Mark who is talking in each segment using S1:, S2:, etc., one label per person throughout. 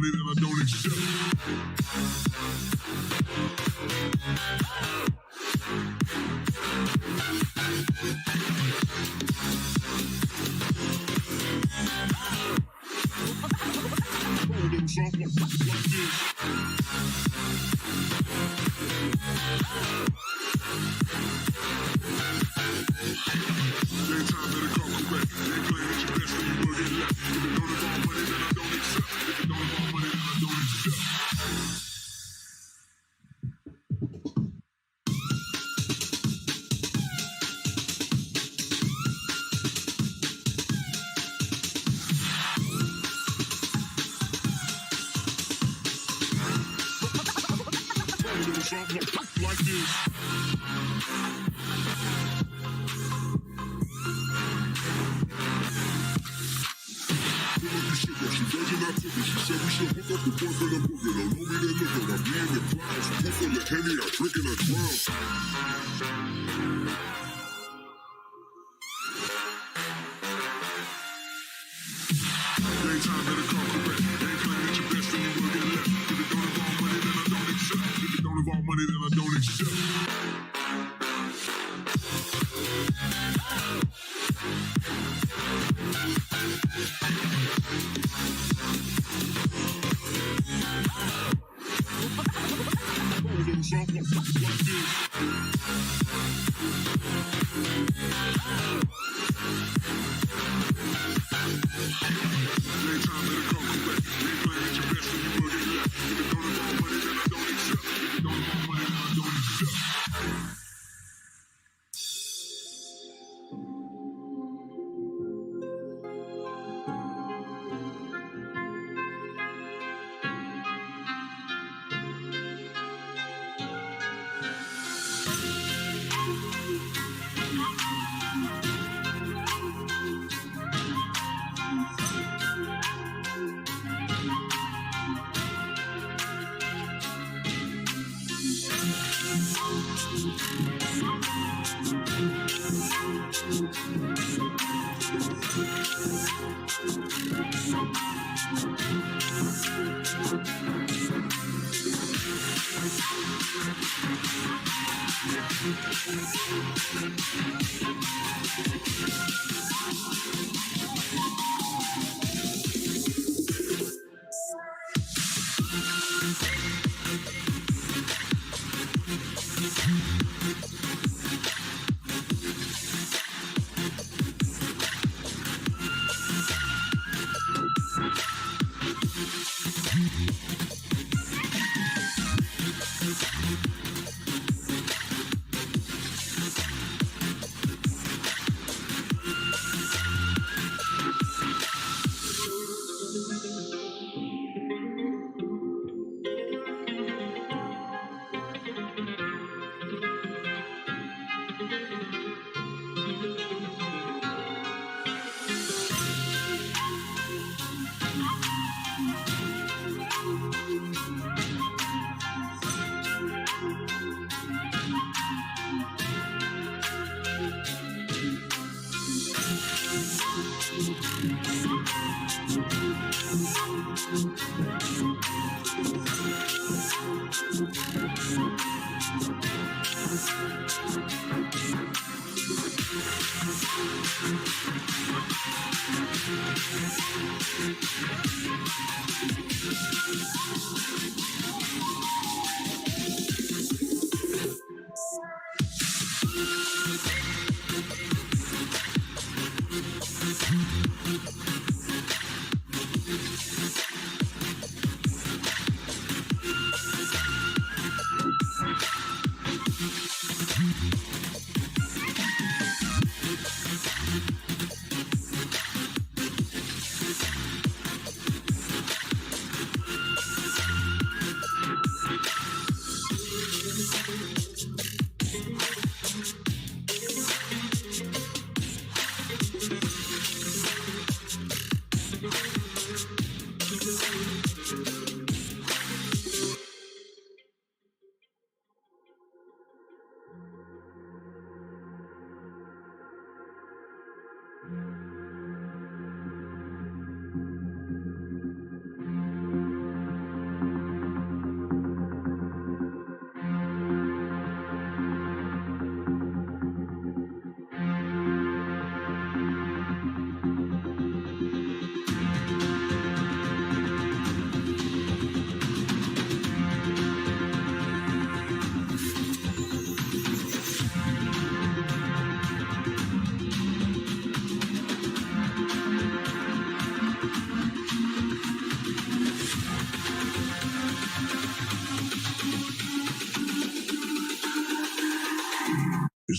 S1: money that I don't accept. Something like this. Every time that it come correct, they claim that you're best and you will get left. If you don't involve money, then I don't accept. If you don't involve money, then I don't accept. Something like this. She doesn't have to, she said we should hook up the boyfriend and booger. Don't know me, they look at I'm in the clouds. Full full of Henny, I drink and I drown. Anytime that it come correct, they ain't claim that you're best and you will get left. If it don't involve money, then I don't accept. If it don't involve money, then I don't accept. Something like this. Anytime that it come correct, they ain't claim that you're best and you will get left. If it don't involve money, then I don't accept. If it don't involve money, then I don't accept.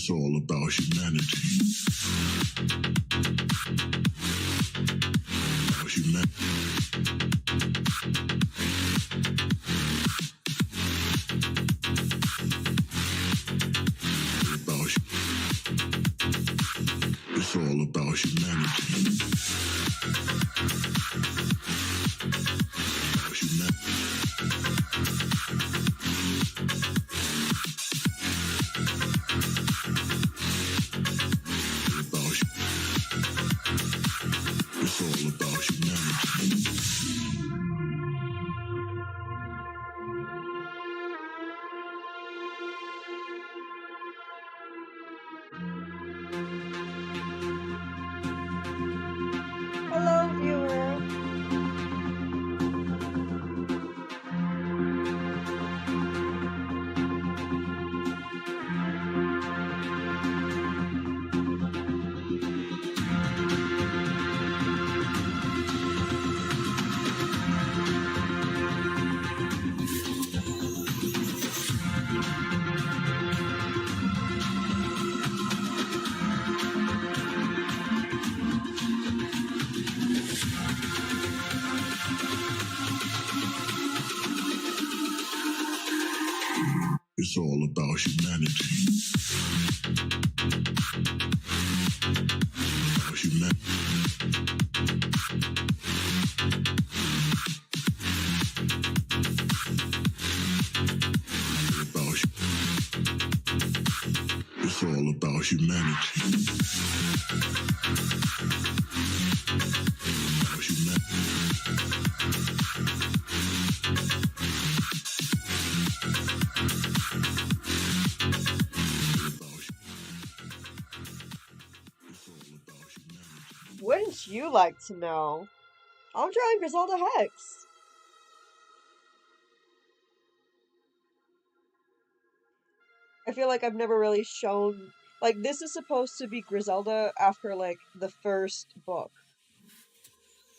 S1: It's all about humanity. About humanity. It's all about humanity. About humanity. It's all about humanity.
S2: Hello, viewer.
S1: It's all about humanity. About humanity. It's all about humanity. About humanity.
S2: Wouldn't you like to know? I'm drawing Grizelda Hex. I feel like I've never really shown... Like, this is supposed to be Grizelda after, like, the first book.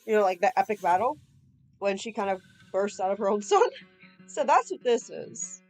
S2: You know, like, the epic battle? When she kind of bursts out of her own sun. So that's what this is.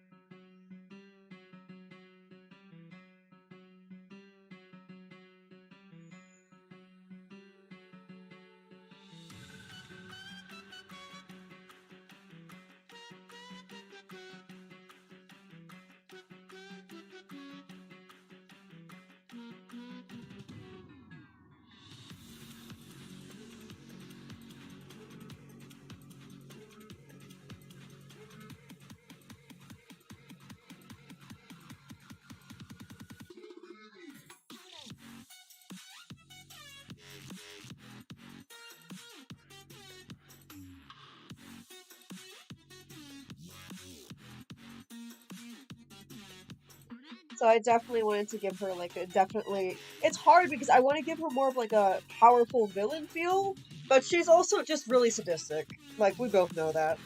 S2: So I definitely wanted to give her like a definitely... It's hard because I want to give her more of like a powerful villain feel, but she's also just really sadistic. Like, we both know that.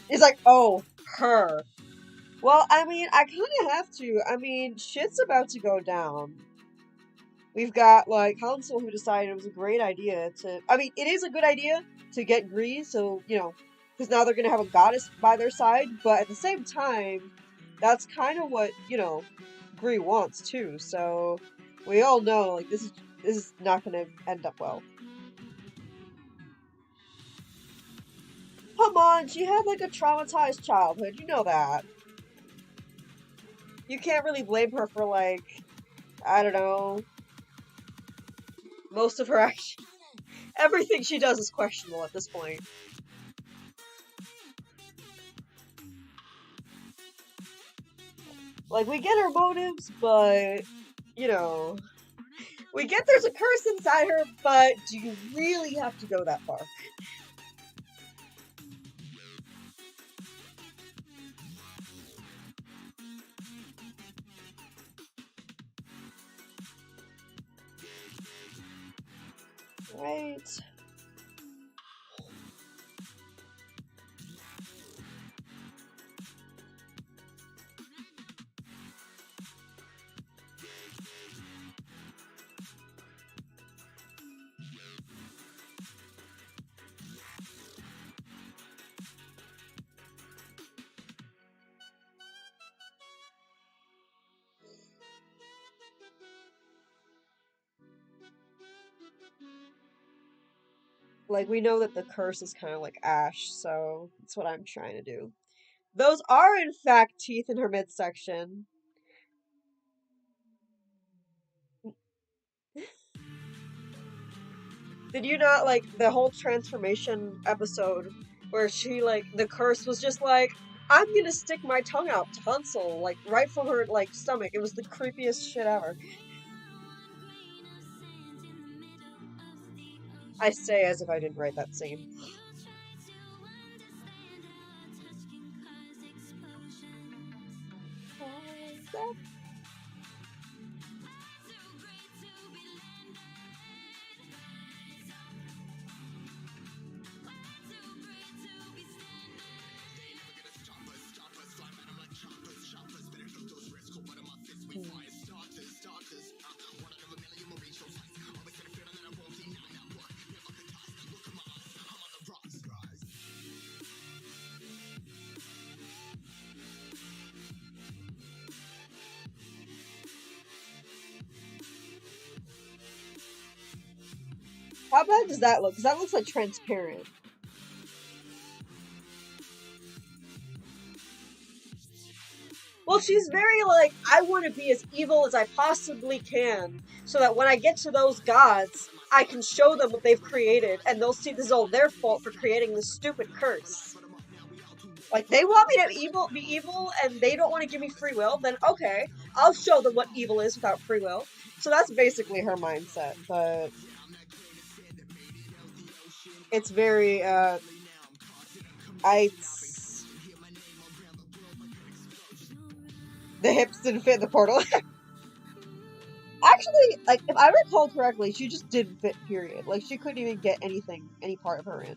S2: It's like, oh, her. Well, I mean, I kind of have to. I mean, shit's about to go down. We've got, like, Council who decided it was a great idea to... I mean, it is a good idea to get Gree, so, you know, because now they're going to have a goddess by their side, but at the same time, that's kind of what, you know, Gree wants, too, so we all know, like, this is not going to end up well. Come on, she had, like, a traumatized childhood, you know that. You can't really blame her for, like, I don't know, most of her action. Everything she does is questionable at this point. Like, we get her motives, but, you know, we get there's a curse inside her, but do you really have to go that far? Right. Like, we know that the curse is kind of like ash, so that's what I'm trying to do. Those are, in fact, teeth in her midsection. Did you not like the whole transformation episode where she, like, the curse was just like, I'm gonna stick my tongue out to Hansel, like, right from her, like, stomach. It was the creepiest shit ever. I say as if I didn't write that scene. How bad does that look? Because that looks like transparent. Well, she's very like, I want to be as evil as I possibly can, so that when I get to those gods, I can show them what they've created, and they'll see this is all their fault for creating this stupid curse. Like, they want me to be evil, and they don't want to give me free will, then okay, I'll show them what evil is without free will. So that's basically her mindset, but it's very, I... The hips didn't fit the portal. Actually, like, if I recall correctly, she just didn't fit, period. Like, she couldn't even get anything, any part of her in.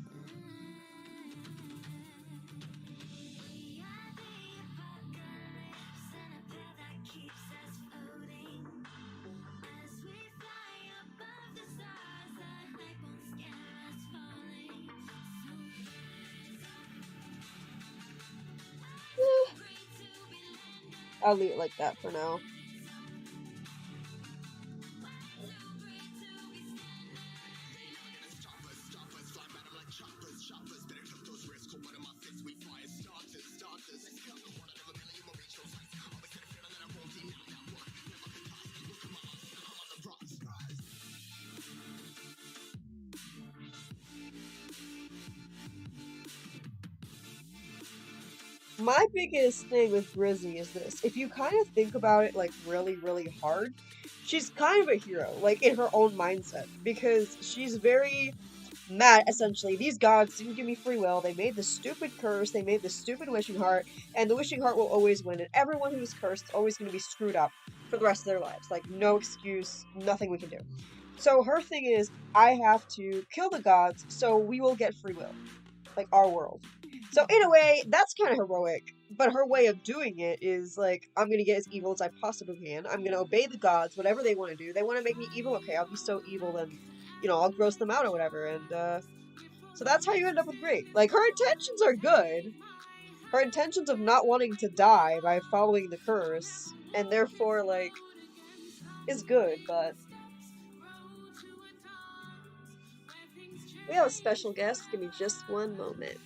S2: I'll leave it like that for now. My biggest thing with Grizzy is this. If you kind of think about it, like, really, really hard, she's kind of a hero, like, in her own mindset, because she's very mad, essentially. These gods didn't give me free will, they made the stupid curse, they made the stupid wishing heart, and the wishing heart will always win, and everyone who is cursed is always going to be screwed up for the rest of their lives. Like, no excuse, nothing we can do. So her thing is, I have to kill the gods so we will get free will. Like, our world. So in a way, that's kind of heroic. But her way of doing it is like, I'm gonna get as evil as I possibly can. I'm gonna obey the gods, whatever they want to do. They want to make me evil, okay, I'll be so evil then, you know, I'll gross them out or whatever. And so that's how you end up with Gri. Like, her intentions are good. Her intentions of not wanting to die by following the curse, and therefore, like, is good, but we have a special guest. Give me just one moment.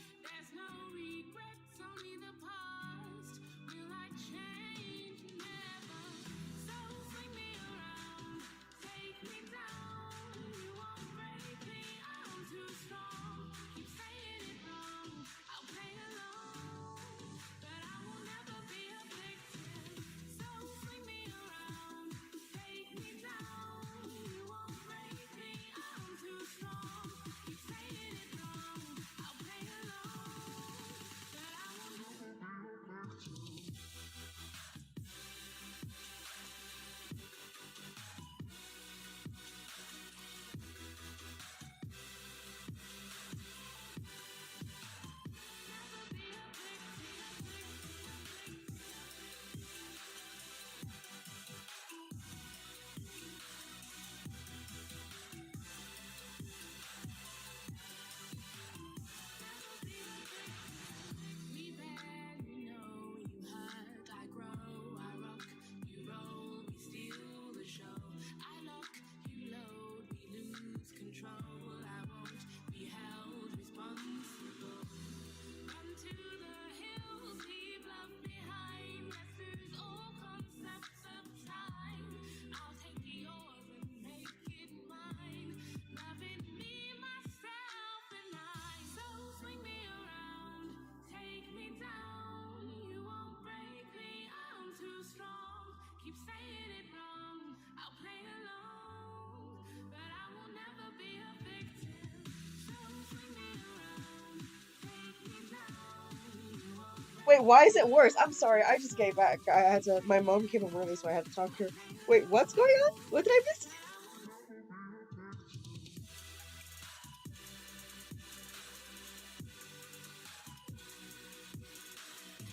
S2: Wait, why is it worse? I'm sorry, I just gave back. I had to. My mom came home early, so I had to talk to her. Wait, what's going on? What did I miss?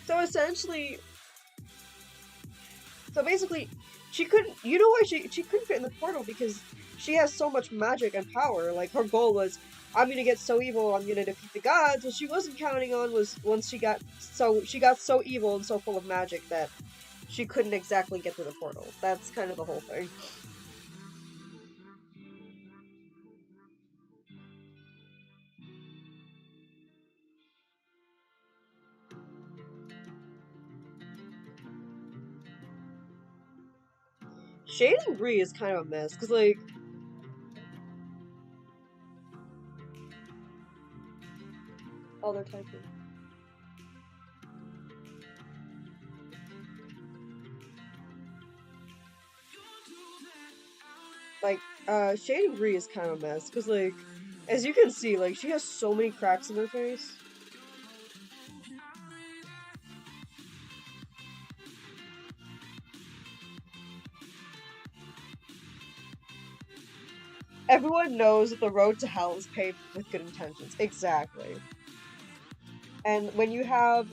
S2: So essentially, so basically, she couldn't. You know why she couldn't fit in the portal because she has so much magic and power. Like her goal was, I'm gonna get so evil, I'm gonna defeat the gods. What she wasn't counting on was once she got so evil and so full of magic that she couldn't exactly get through the portal. That's kind of the whole thing. Shade and Gree is kind of a mess because like all their typing. Like Shade and Gree is kind of a mess because like as you can see, like she has so many cracks in her face. Everyone knows that the road to hell is paved with good intentions. Exactly. And when you have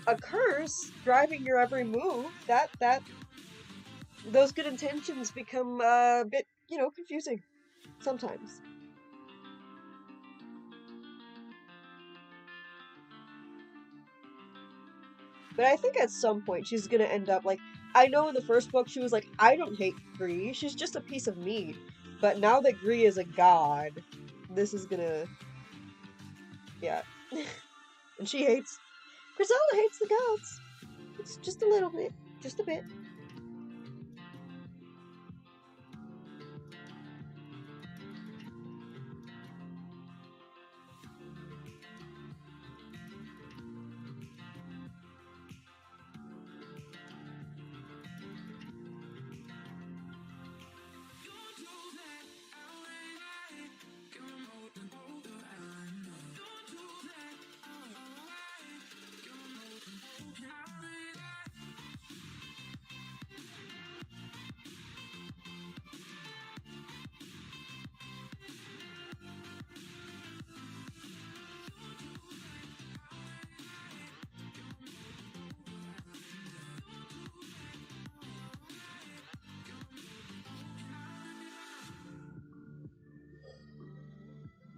S2: a curse driving your every move, that those good intentions become a bit, confusing sometimes. But I think at some point she's gonna end up like I know in the first book she was like, I don't hate Gree, she's just a piece of meat. But now that Gree is a god, this is gonna yeah. And she hates Grizelda hates the gods. It's just a little bit. Just a bit.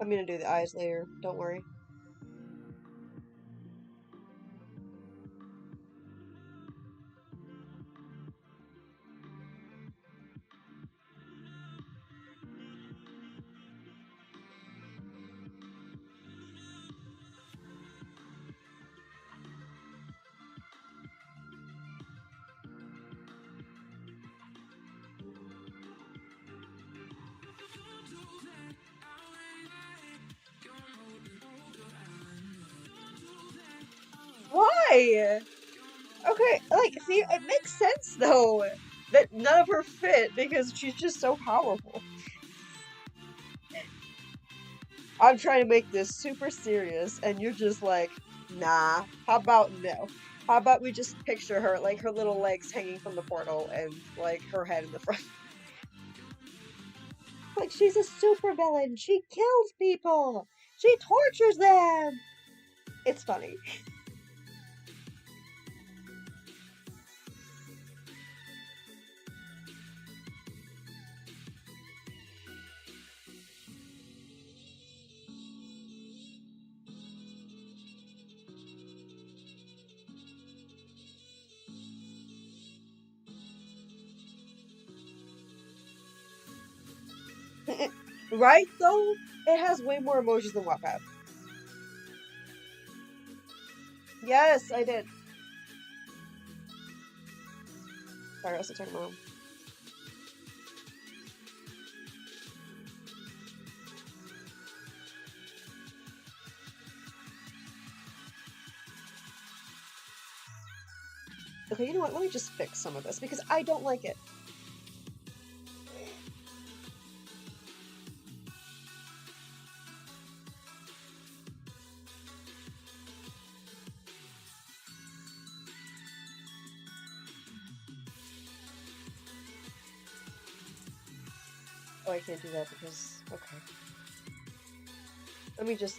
S2: I'm gonna do the eyes later, don't worry. Why? Okay, like, see, it makes sense though that none of her fit because she's just so powerful. I'm trying to make this super serious, and you're just like, nah. How about no? How about we just picture her, like her little legs hanging from the portal and like her head in the front? Like, she's a super villain. She kills people. She tortures them. It's funny. Right, though? It has way more emojis than Wattpad. Yes, I did. Sorry, I was talking about. Okay, you know what? Let me just fix some of this because I don't like it. Oh, I can't do that because... Okay. Let me just...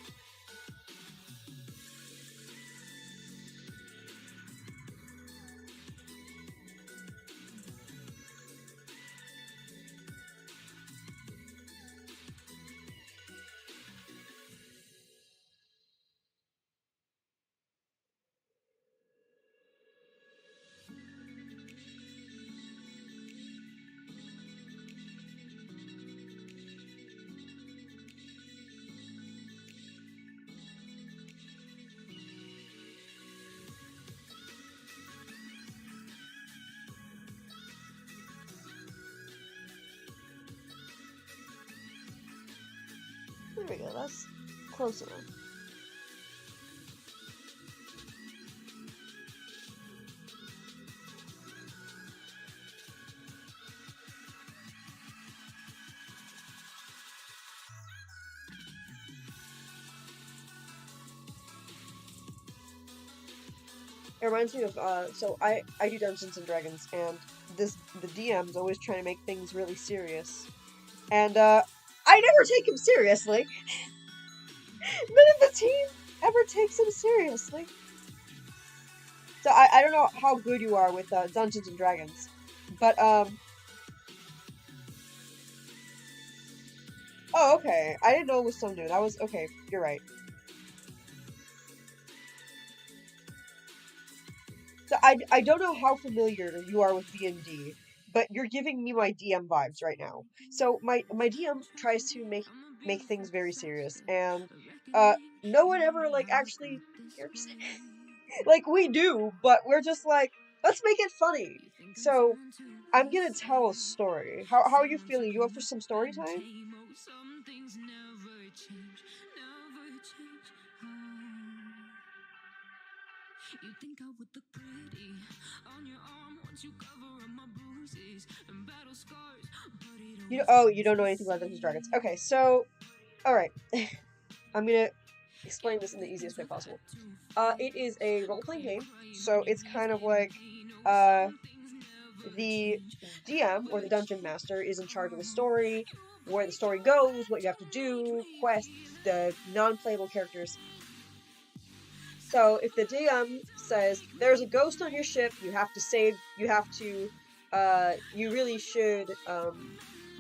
S2: There we go, that's close enough. It reminds me of, so I do Dungeons and Dragons, and the DM's always trying to make things really serious. And, I never take him seriously! None of the team ever takes him seriously. So I don't know how good you are with, Dungeons and Dragons, but, oh, okay, I didn't know it was some dude. Okay, you're right. So I don't know how familiar you are with D&D, but you're giving me my DM vibes right now. So my DM tries to make things very serious, and no one ever like actually cares. Like we do, but we're just like, let's make it funny. So I'm gonna tell a story. How are you feeling? You up for some story time? You think I would look pretty on your arm once you cover up my bruises and battle scars, but you don't know anything about Dungeons and Dragons. Okay, so alright. I'm gonna explain this in the easiest way possible. It is a role-playing game, so it's kind of like the DM or the dungeon master is in charge of the story, where the story goes, what you have to do, quests, the non-playable characters. So if the DM says there's a ghost on your ship, you really should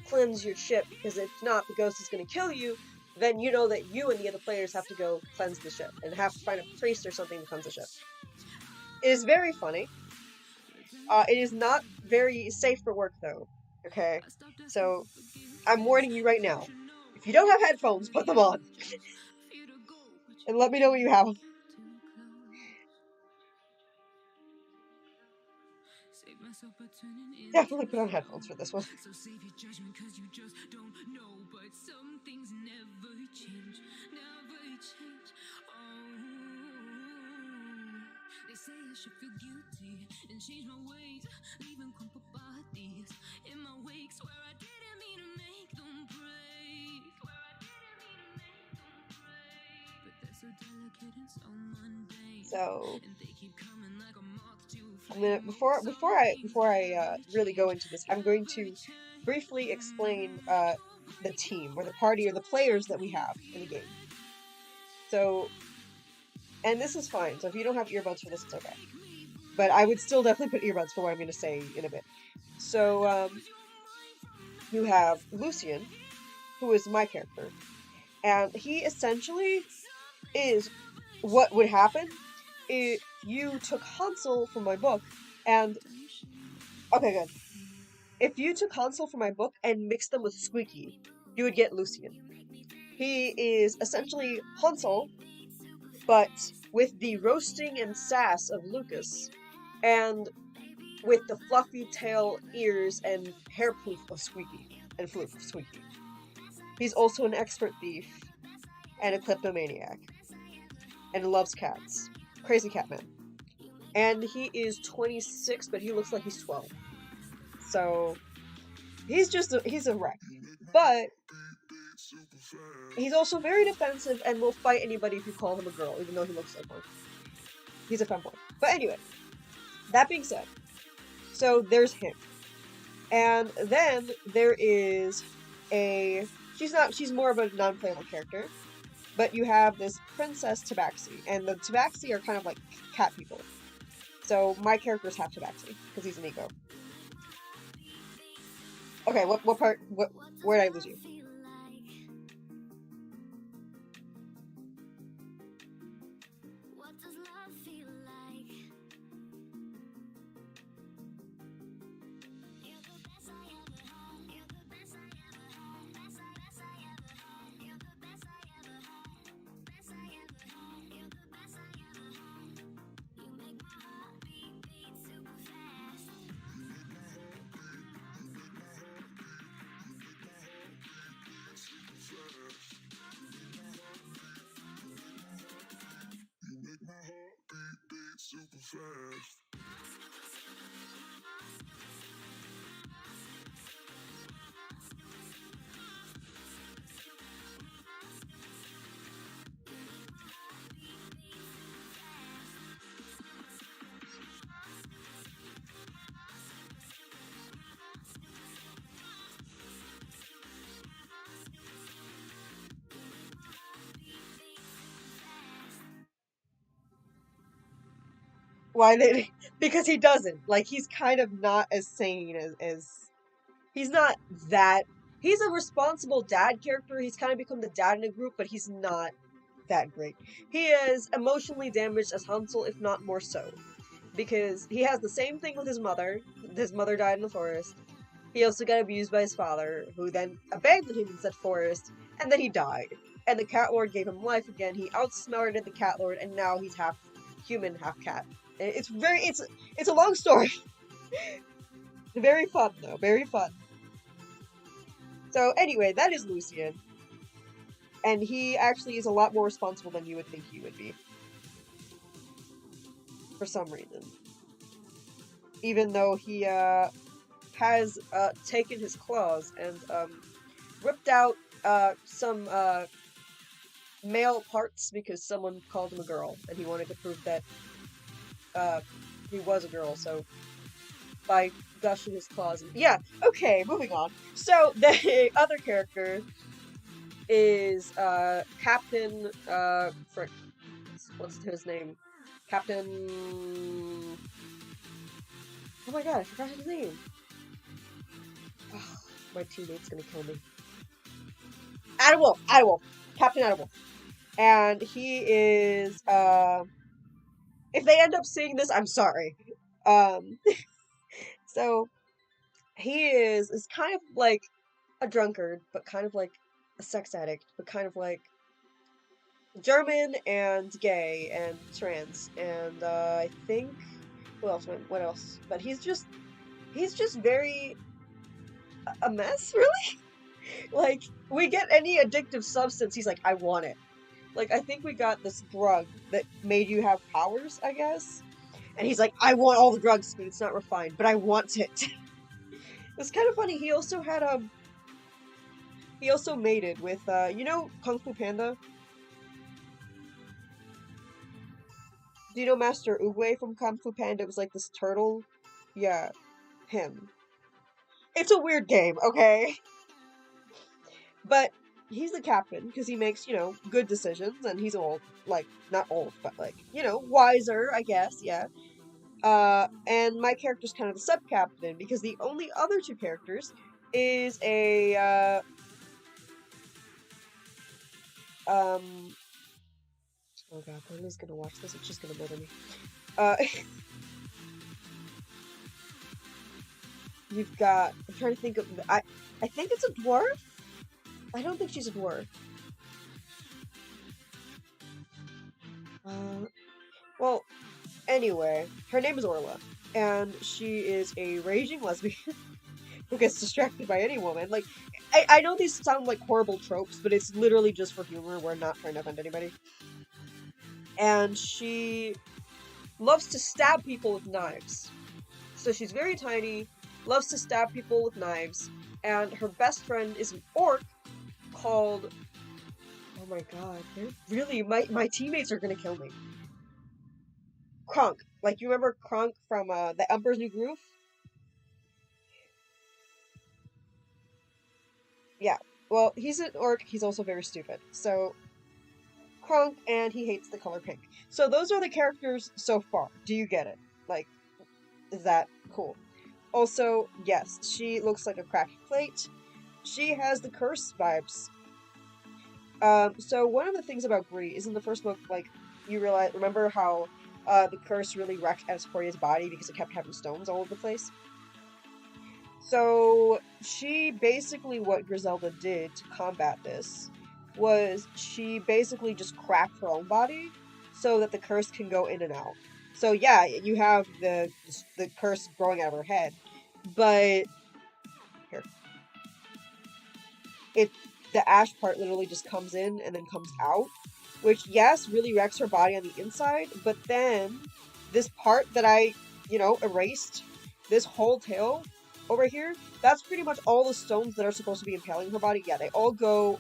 S2: cleanse your ship, because if not, the ghost is going to kill you. Then you know that you and the other players have to go cleanse the ship and have to find a priest or something to cleanse the ship. It is very funny. It is not very safe for work though. Okay, so I'm warning you right now. If you don't have headphones, put them on, and let me know when you have them. Definitely put on headphones for this one. So save your judgment, cause you just don't know. But some things never change. Oh, they say I should feel guilty and change my ways, leaving crumpled bodies in my wake. Swear I didn't mean to make them break. But they're so delicate and so mundane. So and they keep coming like a moth to I'm gonna before I really go into this, I'm going to briefly explain the team or the party or the players that we have in the game. So, and this is fine. So if you don't have earbuds for this, it's okay. But I would still definitely put earbuds for what I'm going to say in a bit. So you have Lucian, who is my character, and he essentially is what would happen if you took Hansel from my book and... Okay, good. If you took Hansel from my book and mixed them with Squeaky, you would get Lucian. He is essentially Hansel, but with the roasting and sass of Lucas, and with the fluffy tail, ears, and hair poof of Squeaky, and floof of Squeaky. He's also an expert thief, and a kleptomaniac, and loves cats. Crazy cat man. And he is 26, but he looks like he's 12. So, he's a wreck. But, he's also very defensive and will fight anybody if you call him a girl, even though he looks like one. He's a femboy. But anyway, that being said, so there's him. And then there is a she's more of a non-playable character, but you have this Princess Tabaxi, and the Tabaxi are kind of like cat people. So my character's half Tabaxi because he's an ego. Okay, what part? Where did I lose you?
S1: You make my heart beat super fast.
S2: Why they? Because he doesn't. Like he's kind of not as sane as he's not that. He's a responsible dad character. He's kind of become the dad in the group, but he's not that great. He is emotionally damaged as Hansel, if not more so, because he has the same thing with his mother. His mother died in the forest. He also got abused by his father, who then abandoned him in said forest, and then he died. And the Cat Lord gave him life again. He outsmarted the Cat Lord, and now he's half human, half cat. It's a long story. Very fun though, very fun. So anyway, that is Lucian, and he actually is a lot more responsible than you would think he would be, for some reason. Even though he has taken his claws and ripped out some male parts because someone called him a girl, and he wanted to prove that he was a girl. So by gushing his claws, yeah. Okay, moving on. So the other character is Captain frick, what's his name? Captain. Oh my god, I forgot his name. Oh, my teammate's gonna kill me. Adderwolf, Captain Adderwolf, and he is. If they end up seeing this, I'm sorry. Um, so he is kind of like a drunkard, but kind of like a sex addict, but kind of like German and gay and trans, and I think who else? What else? But he's just very a mess, really. Like we get any addictive substance, he's like, I want it. Like I think we got this drug that made you have powers, I guess, and he's like, I want all the drugs, but it's not refined, but I want it. It's kind of funny. He also had he also mated with you know Kung Fu Panda. Do you know Master Oogway from Kung Fu Panda? It was like this turtle. Yeah, him. It's a weird game, okay? But he's the captain because he makes, you know, good decisions, and he's old. Like, not old, but like, you know, wiser, I guess, yeah. And my character's kind of the sub-captain because the only other two characters is a, um, oh god, Brenda's gonna watch this and she's gonna murder me. Uh, you've got, I'm trying to think of, I think it's a dwarf? I don't think she's a dwarf. Well, anyway, her name is Orla, and she is a raging lesbian who gets distracted by any woman. Like, I know these sound like horrible tropes, but it's literally just for humor. We're not trying to offend anybody. And she loves to stab people with knives. So she's very tiny, loves to stab people with knives, and her best friend is an orc called. Oh my god, they're really my teammates are gonna kill me. Kronk. Like you remember Kronk from the Emperor's New Groove? Yeah. Well, he's an orc. He's also very stupid. So Crunk, and he hates the color pink. So those are the characters so far. Do you get it? Like, is that cool? Also, yes, she looks like a cracked plate. She has the curse vibes. So one of the things about Gree is in the first book, like, you remember how the curse really wrecked Astoria's body because it kept having stones all over the place? So she basically, what Grizelda did to combat this was she basically just cracked her own body so that the curse can go in and out. So yeah, you have the curse growing out of her head, but here it the ash part literally just comes in and then comes out, which yes really wrecks her body on the inside, but then this part that I erased, this whole tail over here, that's pretty much all the stones that are supposed to be impaling her body. Yeah, they all go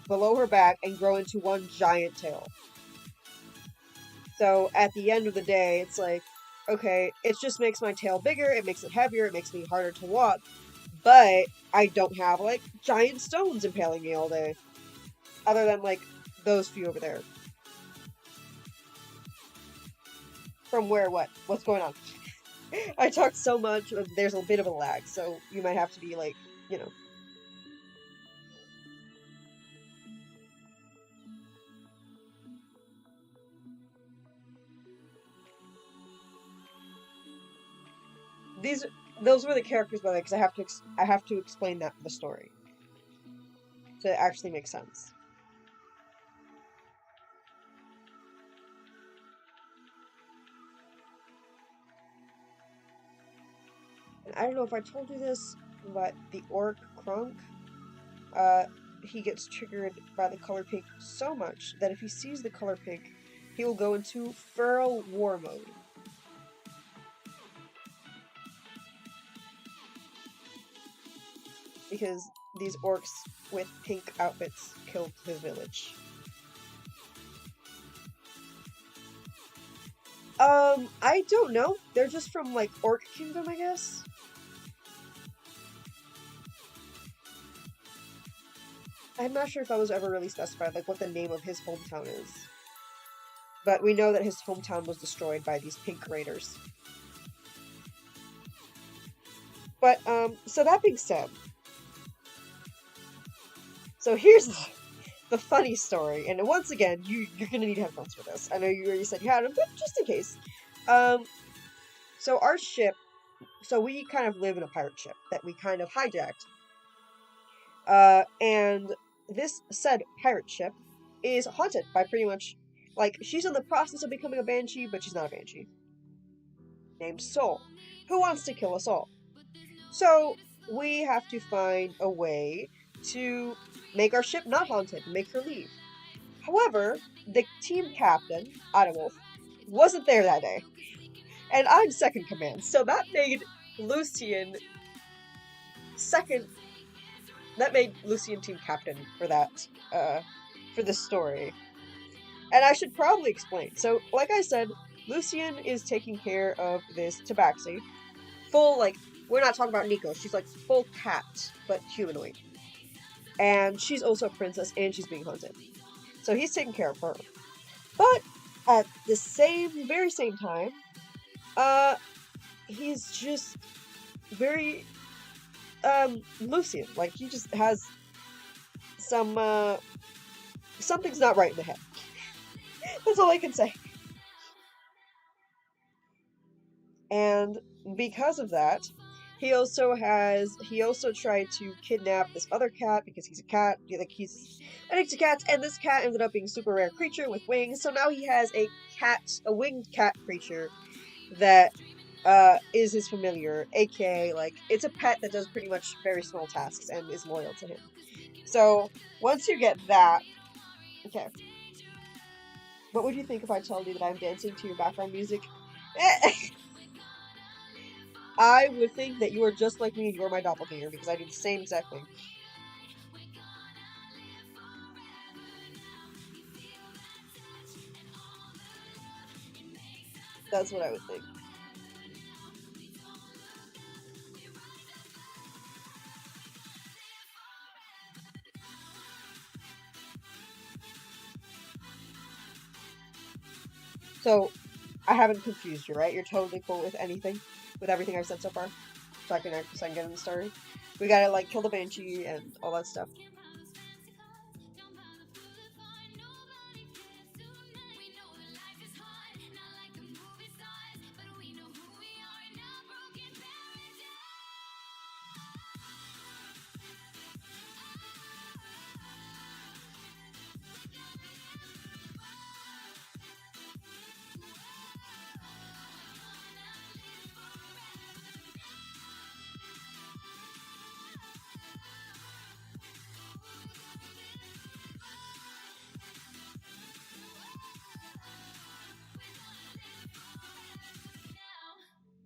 S2: below her back and grow into one giant tail. So at the end of the day, it's like, okay, it just makes my tail bigger, it makes it heavier, it makes me harder to walk, but I don't have like giant stones impaling me all day. Other than like those few over there. From where what? What's going on? I talked so much, there's a bit of a lag, so you might have to be like, you know. These those were the characters, by the way, because I have to explain that for the story to actually make sense. And I don't know if I told you this, but the orc Krunk, uh, he gets triggered by the color pink so much that if he sees the color pink, he will go into feral war mode. Because these orcs with pink outfits killed his village. I don't know. They're just from like Orc Kingdom, I guess. I'm not sure if that was ever really specified, like what the name of his hometown is. But we know that his hometown was destroyed by these pink raiders. But so that being said, so here's the funny story, and once again, you're gonna need headphones for this. I know you already said you had them, but just in case. Um, so our ship, so we kind of live in a pirate ship that we kind of hijacked. And this said pirate ship is haunted by pretty much, like, she's in the process of becoming a banshee, but she's not a banshee. Named Soul, who wants to kill us all. So we have to find a way to make our ship not haunted, make her leave. However, the team captain, Adewolf, wasn't there that day. And I'm second command, so that made Lucian second. That made Lucian team captain for that, for this story. And I should probably explain. So, like I said, Lucian is taking care of this tabaxi. Full, like, we're not talking about Nico. She's like full cat, but humanoid. And she's also a princess, and she's being hunted. So he's taking care of her. But at the very same time, uh, he's just very, Lucian. Like, he just has some, something's not right in the head. That's all I can say. And because of that, he also tried to kidnap this other cat because he's a cat. Like, he's addicted to cats, and this cat ended up being a super rare creature with wings. So now he has a winged cat creature that is his familiar, aka like it's a pet that does pretty much very small tasks and is loyal to him. So once you get that, okay. What would you think if I told you that I'm dancing to your background music? I would think that you are just like me and you're my doppelganger because I do the same exact thing. That's what I would think. So, I haven't confused you, right? You're totally cool with anything? With everything I've said so far? So I can get in the story? We gotta, like, kill the Banshee and all that stuff.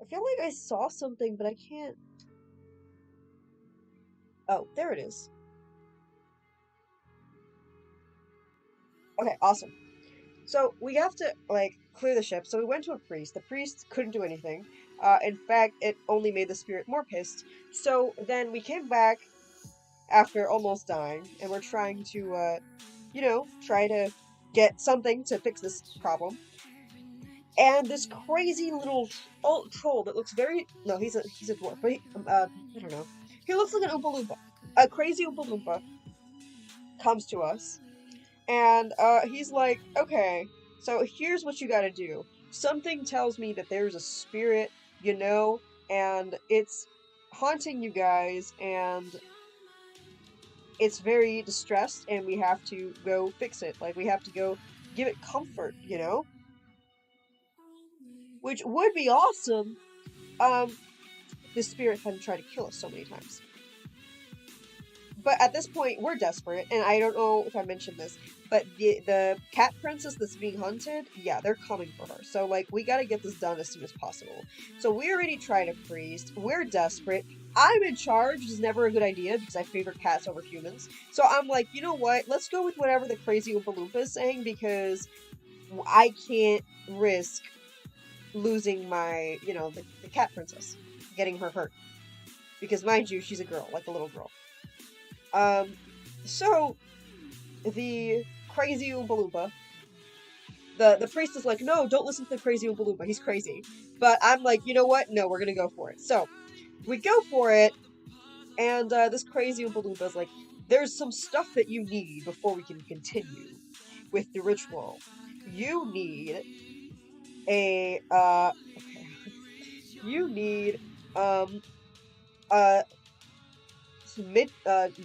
S2: I feel like I saw something, but I can't... Oh, there it is. Okay, awesome. So we have to, like, clear the ship. So we went to a priest. The priest couldn't do anything. In fact, it only made the spirit more pissed. So then we came back after almost dying, and we're trying to, try to get something to fix this problem. And this crazy little troll that looks very... No, he's a dwarf, but I don't know. He looks like an Oompa Loompa. A crazy Oompa Loompa comes to us, and he's like, okay, so here's what you gotta do. Something tells me that there's a spirit, and it's haunting you guys, and it's very distressed, and we have to go fix it. Like, we have to go give it comfort. Which would be awesome. The spirit hadn't tried to kill us so many times. But at this point, we're desperate, and I don't know if I mentioned this, but the cat princess that's being hunted, yeah, they're coming for her. So, like, we gotta get this done as soon as possible. So we already tried a priest. We're desperate. I'm in charge, which is never a good idea, because I favor cats over humans. So I'm like, you know what? Let's go with whatever the crazy Oompa Loompa is saying, because I can't risk losing my, the cat princess. Getting her hurt. Because, mind you, she's a girl, like a little girl. So, the crazy Oompa Loompa, the priest is like, no, don't listen to the crazy Oompa Loompa, he's crazy. But I'm like, you know what? No, we're gonna go for it. So, we go for it, and this crazy Oompa Loompa is like, there's some stuff that you need before we can continue with the ritual. You need okay. You need, a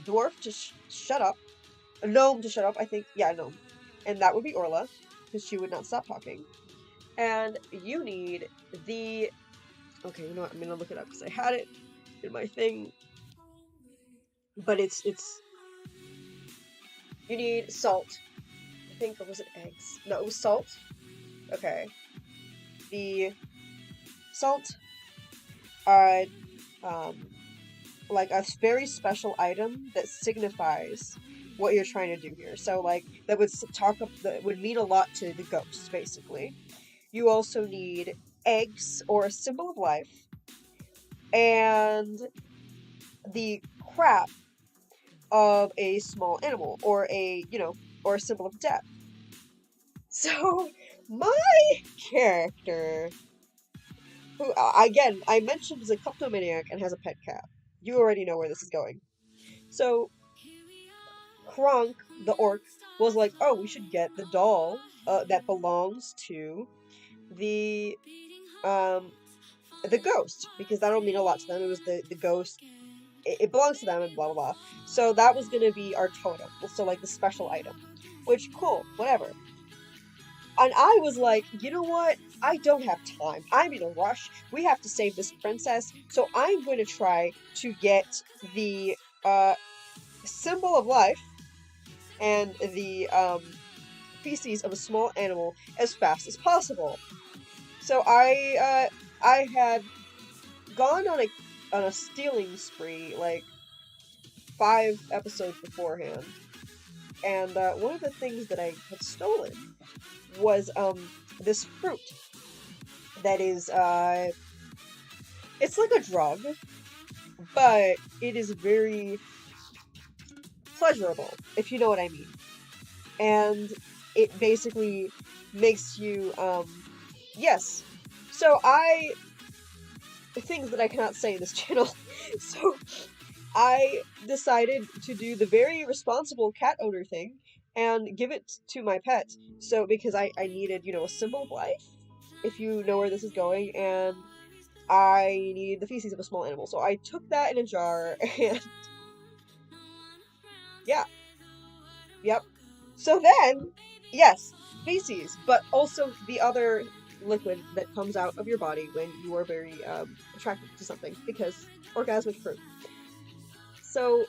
S2: dwarf to shut up. A gnome to shut up, I think. Yeah, a gnome. And that would be Orla, because she would not stop talking. And you need the... Okay, you know what? I'm gonna look it up, because I had it in my thing. But it's... You need salt. I think, or was it eggs? No, it was salt. Okay. The salt are, like a very special item that signifies what you're trying to do here. So, like, that would mean a lot to the ghosts, basically. You also need eggs, or a symbol of life, and the crap of a small animal, or or a symbol of death. So, my character, who, again, I mentioned is a kleptomaniac and has a pet cat. You already know where this is going. So, Kronk, the orc, was like, oh, we should get the doll that belongs to the ghost, because that'll mean a lot to them. It was the ghost. It belongs to them, and blah, blah, blah. So that was going to be our totem. So, like, the special item. Which, cool, whatever. And I was like, you know what? I don't have time. I'm in a rush. We have to save this princess. So I'm going to try to get the symbol of life and the feces of a small animal as fast as possible. So I had gone on a stealing spree, like, 5 episodes beforehand, and one of the things that I had stolen was this fruit that is it's like a drug, but it is very pleasurable, if you know what I mean. And it basically makes you Yes. Things that I cannot say in this channel. So I decided to do the very responsible cat owner thing and give it to my pet. So because I needed, a symbol of life, if you know where this is going, and I need the feces of a small animal. So I took that in a jar and yeah, yep. So then, yes, feces, but also the other liquid that comes out of your body when you are very attracted to something because orgasmic fruit. So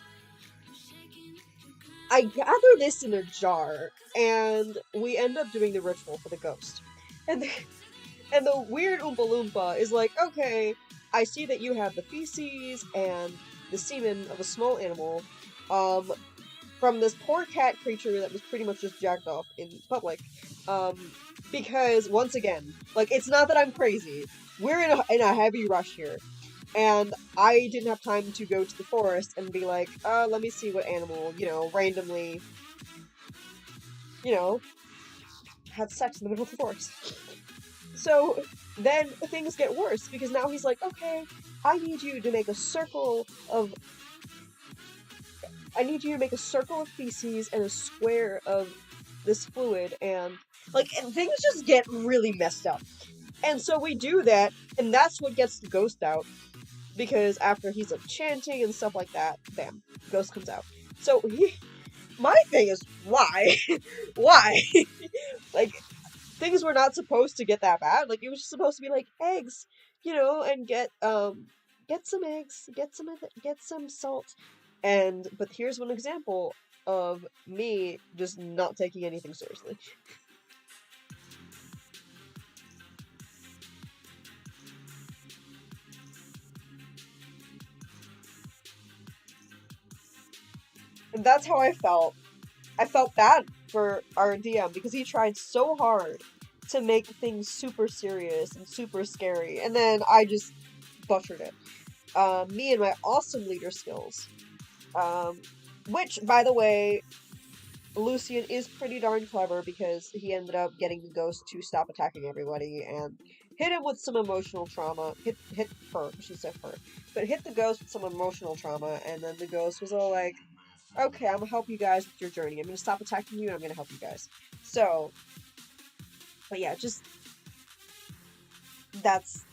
S2: I gather this in a jar, and we end up doing the ritual for the ghost. And and the weird Oompa Loompa is like, okay, I see that you have the feces and the semen of a small animal, um, from this poor cat creature that was pretty much just jacked off in public. Um, because once again, like it's not that I'm crazy. We're in a heavy rush here. And I didn't have time to go to the forest and be like, let me see what animal, randomly, you know, had sex in the middle of the forest. So then things get worse because now he's like, okay, I need you to make a circle of I need you to make a circle of feces and a square of this fluid, and things just get really messed up. And so we do that, and that's what gets the ghost out. Because after he's like chanting and stuff like that, bam, ghost comes out. So my thing is, why? Why? Like, things were not supposed to get that bad. Like, it was just supposed to be like eggs, and get some eggs, get some salt, but here's one example of me just not taking anything seriously. And that's how I felt. I felt bad for our DM because he tried so hard to make things super serious and super scary, and then I just butchered it. Me and my awesome leader skills, um, which, by the way, Lucian is pretty darn clever because he ended up getting the ghost to stop attacking everybody and hit him with some emotional trauma. Hit her, she said her, but hit the ghost with some emotional trauma, and then the ghost was all like, "Okay, I'm gonna help you guys with your journey. I'm gonna stop attacking you, and I'm gonna help you guys." So, but yeah, just that's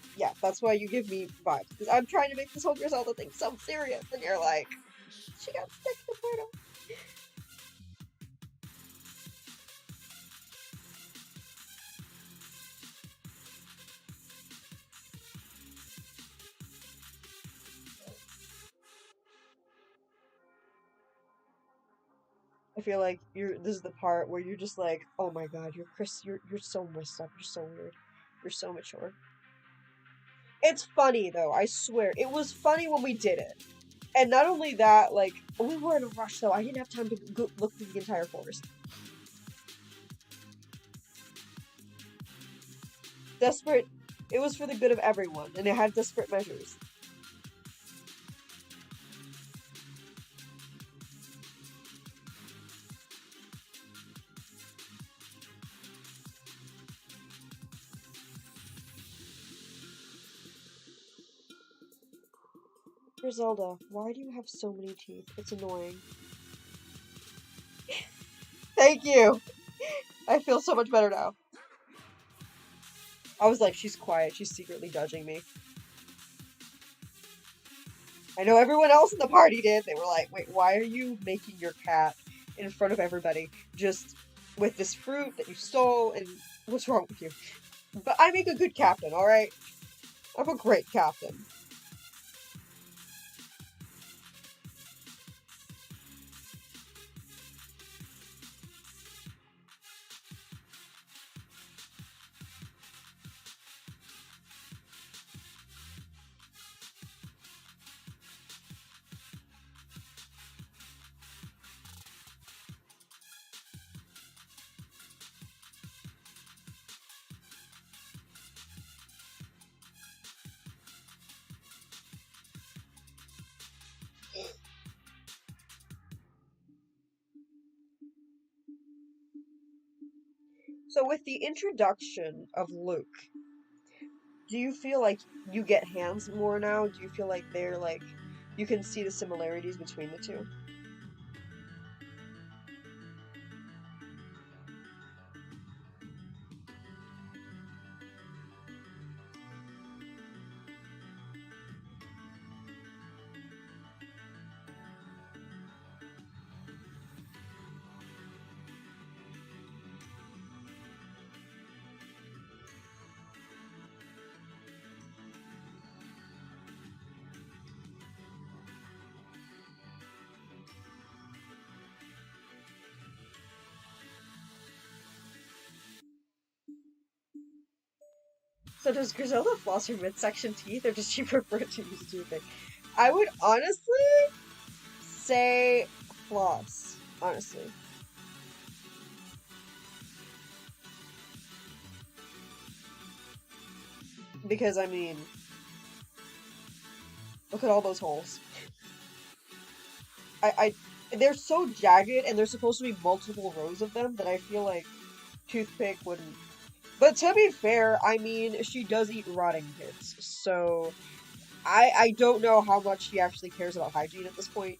S2: why you give me vibes because I'm trying to make this whole Grizelda thing so serious, and you're like, she got stuck in the portal. I feel like this is the part where you're just like, oh my god, you're Chris, you're so messed up, you're so weird, you're so mature. It's funny though, I swear, it was funny when we did it, and not only that, like we were in a rush though. I didn't have time to look through the entire forest. Desperate, it was for the good of everyone, and it had desperate measures. Griselda, why do you have so many teeth? It's annoying. Thank you. I feel so much better now. I was like, she's quiet. She's secretly judging me. I know everyone else in the party did. They were like, wait, why are you making your cat in front of everybody just with this fruit that you stole? And what's wrong with you? But I make a good captain, alright? I'm a great captain. So with the introduction of Luke, Do you feel like you get hands more now? Do you feel like they're like you can see the similarities between the two? So does Griselda floss her midsection teeth, or does she prefer to use toothpick? I would honestly say floss, honestly, because I mean, look at all those holes. I they're so jagged, and there's supposed to be multiple rows of them that I feel like toothpick wouldn't. But to be fair, I mean, she does eat rotting kids, so I don't know how much she actually cares about hygiene at this point.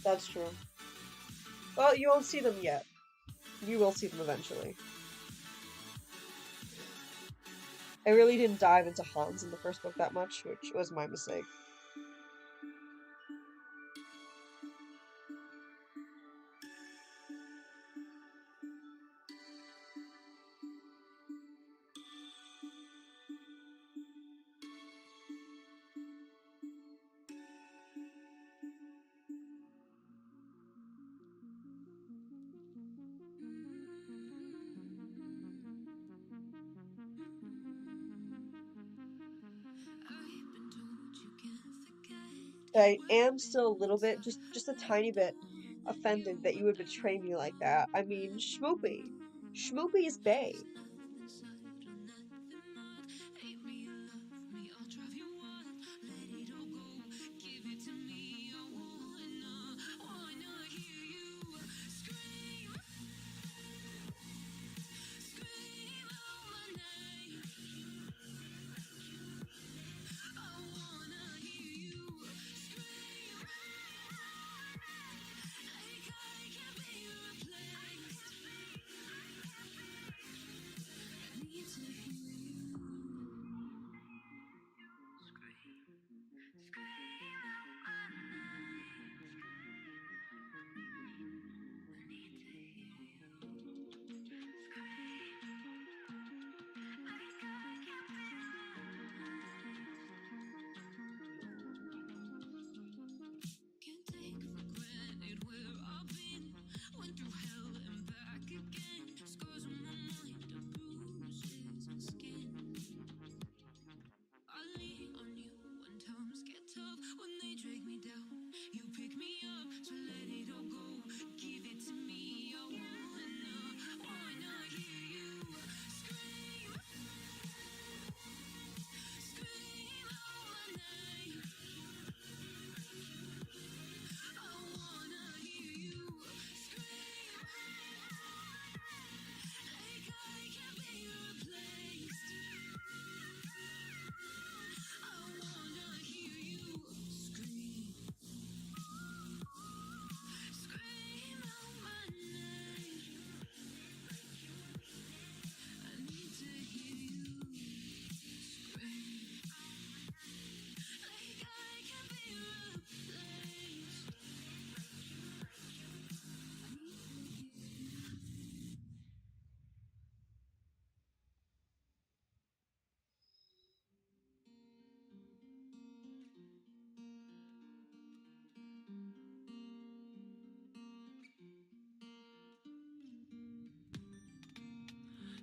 S2: That's true. Well, you won't see them yet. You will see them eventually. I really didn't dive into Hans in the first book that much, which was my mistake. I am still a little bit, just a tiny bit, offended that you would betray me like that. I mean, Schmoopy. Schmoopy is bae.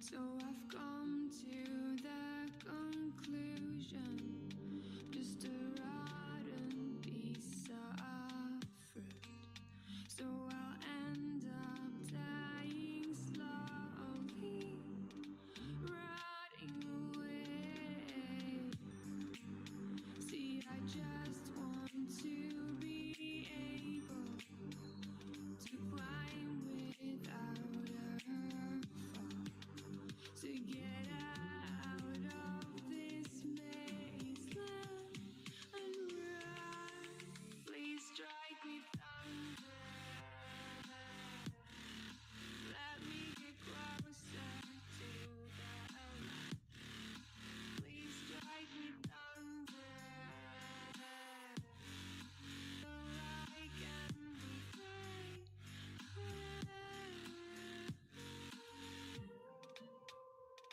S3: So I've come to the conclusion, just a rotten piece of fruit. So I'll end up dying slowly, rotting away. See, I just want to be able to climb without a fall, to get out of this mazeland and run. Please strike me thunder. Let me get closer to the light. Please strike me thunder. So I can be free.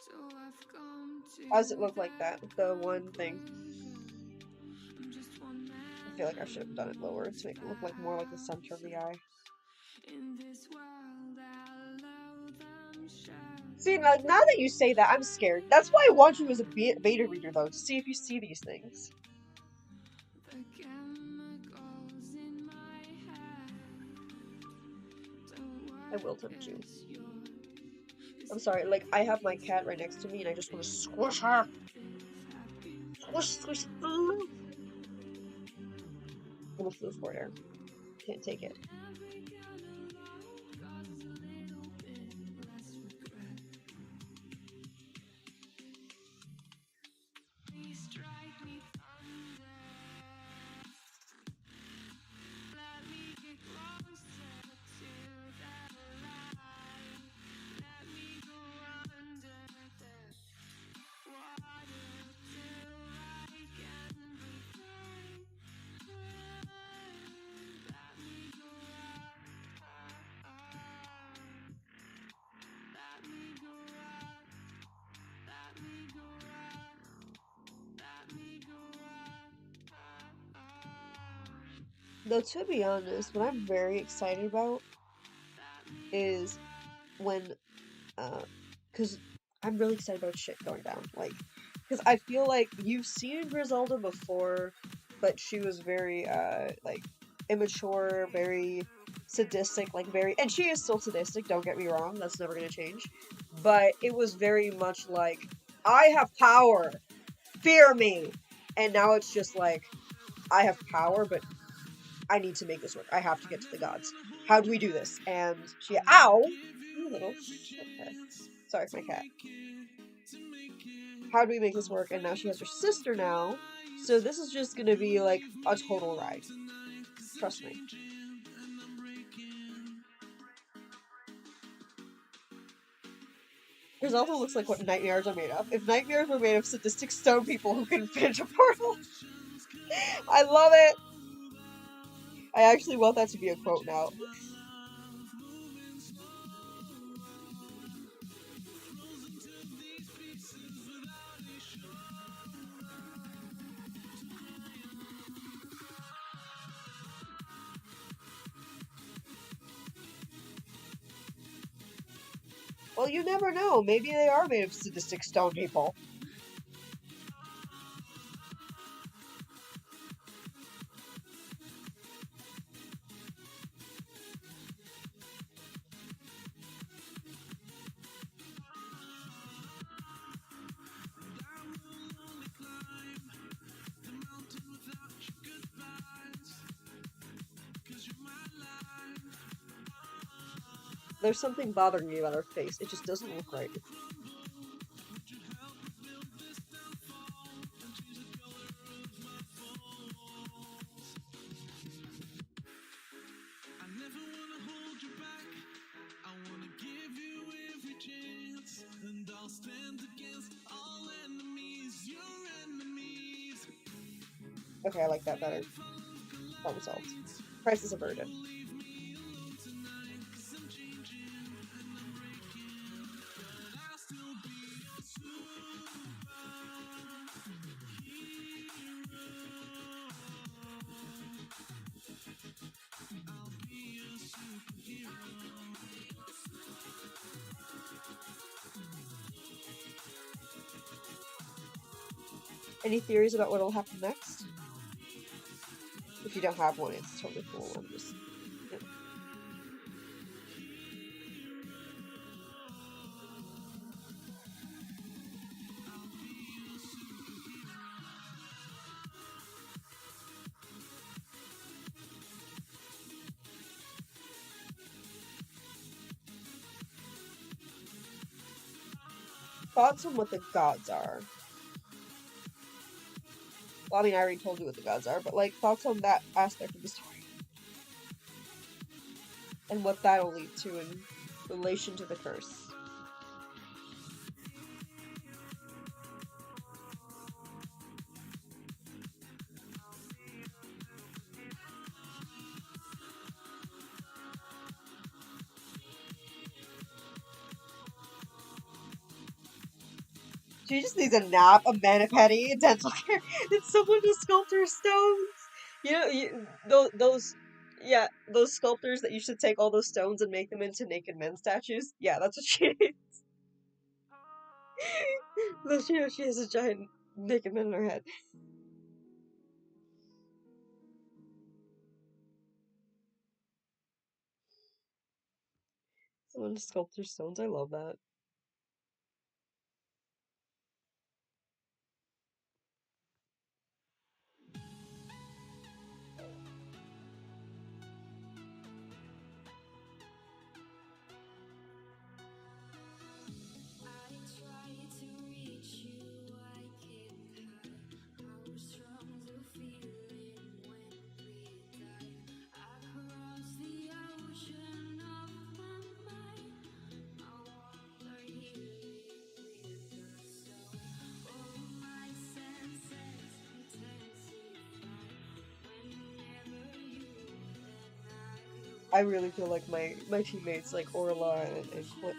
S3: So I've come to
S2: How does it look like that? The one thing.
S3: I'm just one
S2: I
S3: man
S2: feel like I should have done it lower to make it look like more like the center of the eye.
S3: in this world. Allow them shut.
S2: See, now that you say that, I'm scared. That's why I want you as a beta reader, though, to see if you see these things.
S3: The chemicals in my head don't
S2: I
S3: work
S2: will tempt you.
S3: as yours.
S2: I'm sorry, like, I have my cat right next to me, and I just want to squish her. Squish, squish, I'm gonna flew for air. Can't take it.
S3: Every kind of love causes a little bit less regret. Please strike me thunder. Let me get closer to the light. Let me go under the water till I can breathe free. Let me go up. Let me go up. Let me go up. Let me go up.
S2: Though, to be honest, what I'm very excited about is when, because I'm really excited about shit going down. Like, because I feel like you've seen Grizelda before, but she was very, like, immature, very sadistic, like, very, and she is still sadistic, don't get me wrong, that's never gonna change. But it was very much like, I have power, fear me. And now it's just like, I have power, but I need to make this work. I have to get to the gods. How do we do this? And she, ow! You little shithead. Sorry, my cat. How do we make this work? And now she has her sister now. So this is just gonna be like a total ride. Trust me. Grizelda looks like what nightmares are made of. If nightmares were made of sadistic stone people who can finish a portal. I love it! I actually want that to be a quote now. Well, you never know. Maybe they are made of sadistic stone people. There's something bothering me about her face. It just doesn't look right. Okay, I like that better. Problem solved. Price is averted. Any theories about what'll happen next? If you don't have one, it's totally cool. I'm just. You know. Thoughts on what the gods are? Well, I mean, I already told you what the gods are, but like thoughts on that aspect of the story and what that'll lead to in relation to the curse. She just needs a nap, a manipedi, dental care, and someone to sculpt her stones. Those, yeah, those sculptors that you should take all those stones and make them into naked men statues. Yeah, that's what she needs. She has a giant naked man in her head. Someone to sculpt her stones. I love that.
S3: I try to reach you, I can't hide how strong the feeling when we dive across the ocean of my mind. I wander healing with the soul. All my senses intensify whenever you and
S2: I really feel like my teammates like Orla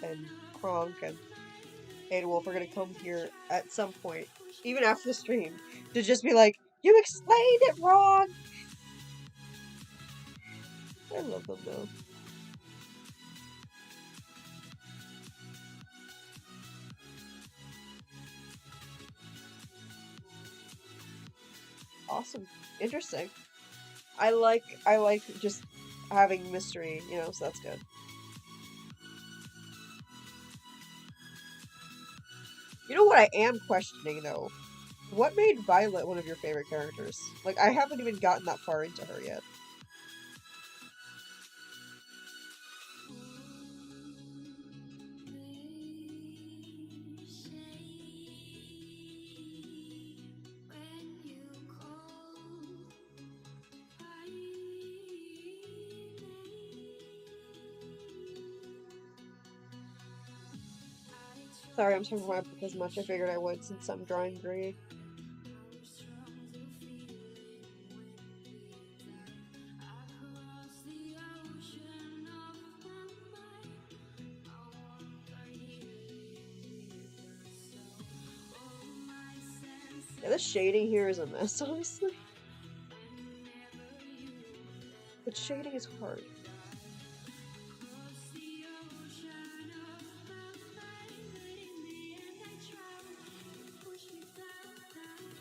S2: and Kronk and Wolf are gonna come here at some point, even after the stream, to just be like, "You explained it wrong." I love them though. Awesome, interesting. I like just having mystery, so that's good. You know what I am questioning though? What made Violet one of your favorite characters? Like I haven't even gotten that far into her yet.
S3: they say when you call my name, I
S2: Sorry,
S3: try
S2: I'm talking
S3: to
S2: about as much. I
S3: reach
S2: figured I
S3: you,
S2: would since I'm drawing Gree.
S3: how strong the feeling when we dive across the ocean of my mind. I wander healing with the soul. All my
S2: Yeah, the
S3: senses
S2: shading here is a mess, honestly.
S3: whenever you
S2: But shading is hard.
S3: cross the ocean of my mind. But in the end, I drown. You push me down, down.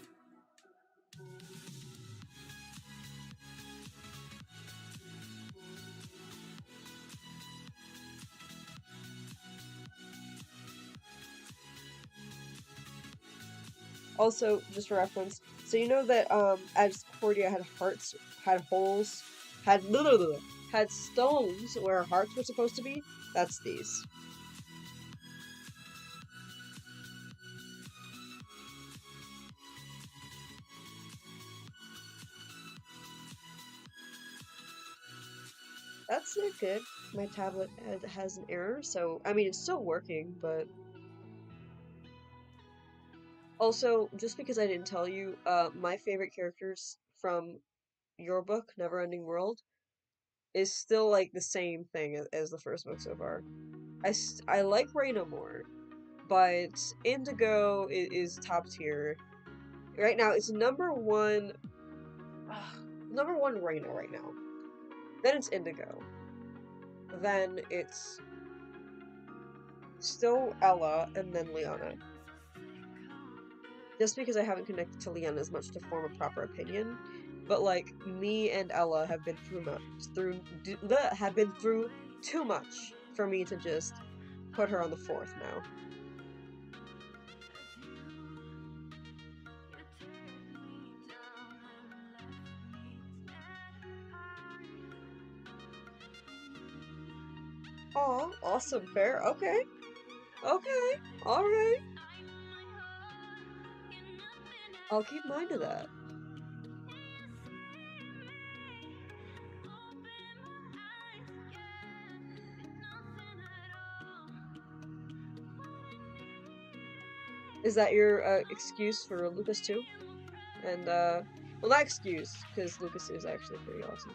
S2: Also, just for reference, so you know that as Cordia had hearts, had holes, had had stones where her hearts were supposed to be. That's these. That's not good. My tablet has an error, so I mean it's still working, but also just because I didn't tell you, my favorite characters from your book, Neverending World, is still like the same thing as the first book so far. I like Reina more, but Indigo is top tier. Right now, it's number one. Number one Reina right now. Then it's Indigo. Then it's still Ella, and then Liana. just because I haven't connected to Leon as much to form a proper opinion, but like me and Ella have been have been through too much for me to just put her on the 4th now. Aw, awesome, fair. Okay. Okay. Alright. I'll keep mind of that. Is that your excuse for Lucas too? And well, not excuse, because Lucas is actually pretty awesome.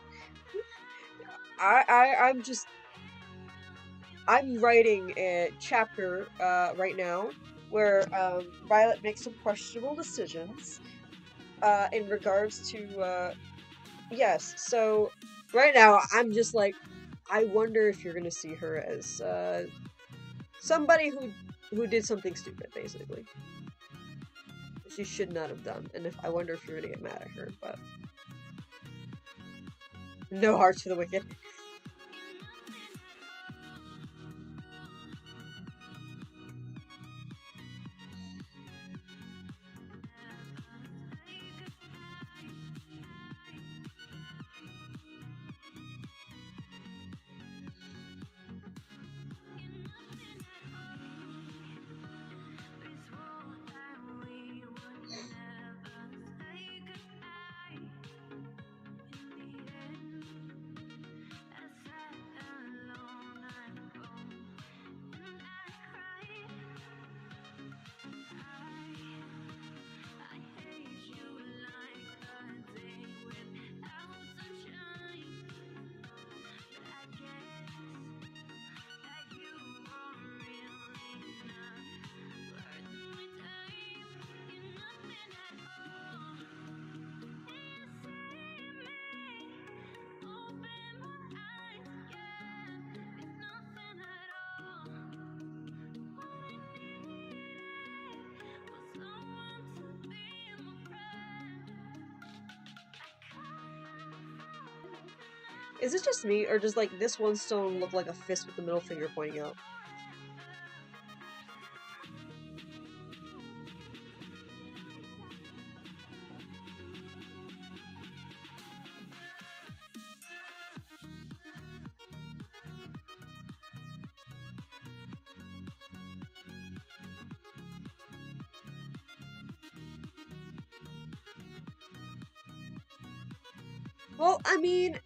S2: I'm writing a chapter right now where Violet makes some questionable decisions in regards to yes. So right now I'm just like, I wonder if you're gonna see her as somebody who did something stupid, basically. She should not have done, and I wonder if you're gonna get mad at her, but no hearts for the wicked. Is it just me, or does like this one stone look like a fist with the middle finger pointing out? Well, I mean,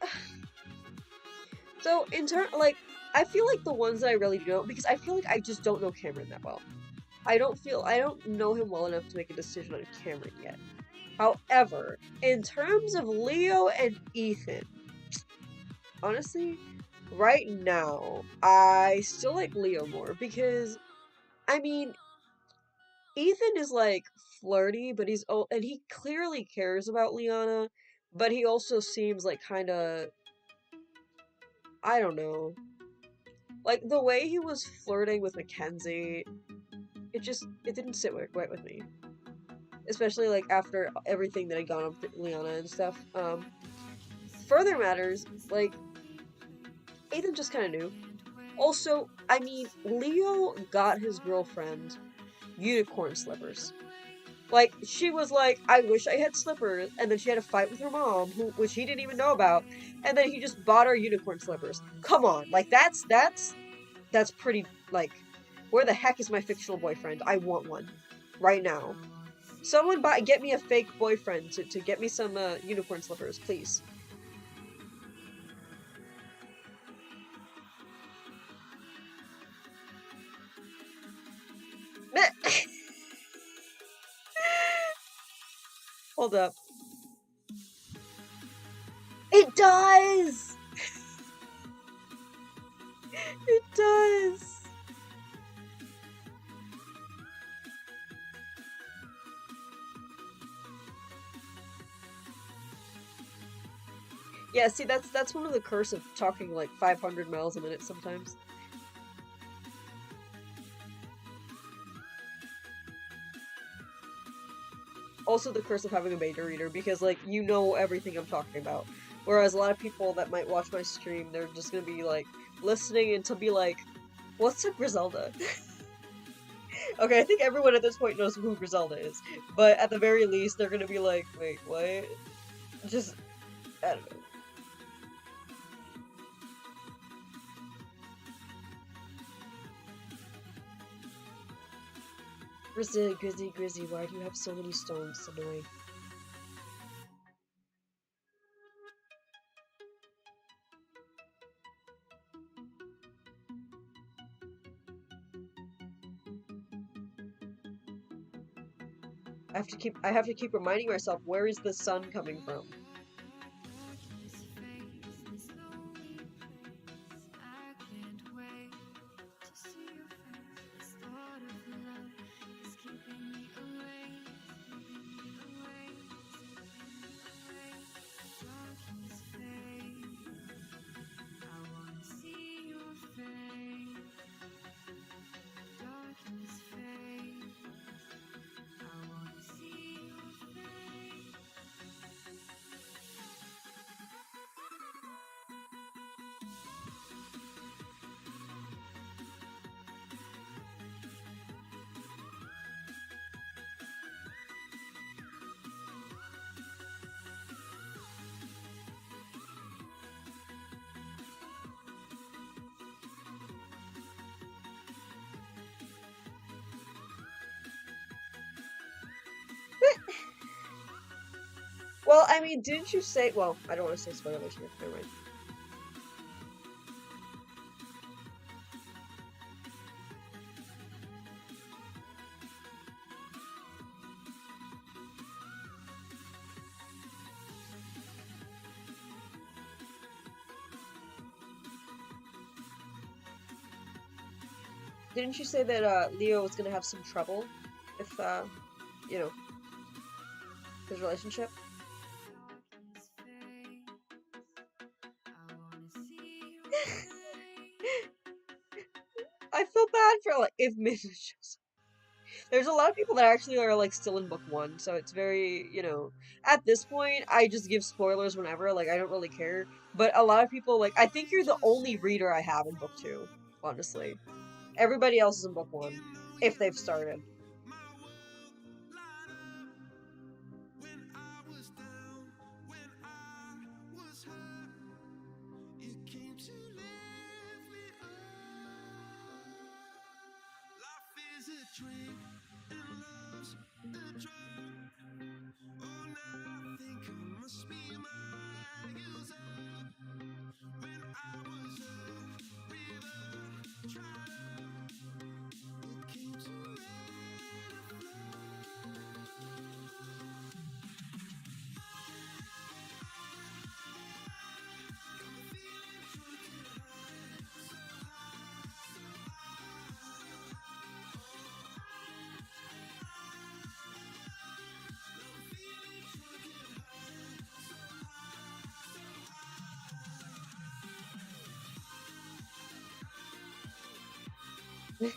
S2: so in turn, like, I feel like the ones that I really know, because I feel like I just don't know Cameron that well. I don't know him well enough to make a decision on Cameron yet. However, in terms of Leo and Ethan, honestly, right now, I still like Leo more because, I mean, Ethan is like flirty, but and he clearly cares about Liana, but he also seems like kind of, I don't know, like the way he was flirting with Mackenzie, it didn't sit right with me, especially like after everything that had gone on with Liana and stuff. Further matters, like Ethan just kind of knew. Also, I mean, Leo got his girlfriend unicorn slippers. Like, she was like, I wish I had slippers, and then she had a fight with her mom, which he didn't even know about, and then he just bought her unicorn slippers. Come on, like, that's pretty, like, where the heck is my fictional boyfriend? I want one. Right now. Someone get me a fake boyfriend to get me some, unicorn slippers, please. Hold up. It does! It does! Yeah, see, that's one of the curse of talking like 500 miles a minute sometimes. also the curse of having a beta reader, because, like, you know everything I'm talking about. Whereas a lot of people that might watch my stream, they're just gonna be, like, listening and to be like, what's a Grizelda? Okay, I think everyone at this point knows who Grizelda is, but at the very least, they're gonna be like, wait, what? Just, I don't know. Grizzy, why do you have so many stones? It's annoying. I have to keep reminding myself, where is the sun coming from? Well, I mean, didn't you say? Well, I don't want to say spoilers here. Never mind. Didn't you say that Leo was gonna have some trouble with you know, his relationship? I feel bad for like if Min shows. There's a lot of people that actually are like still in book one, so it's very, you know, at this point I just give spoilers whenever, like I don't really care. But a lot of people like I think you're the only reader I have in book two, honestly. Everybody else is in book one, if they've started.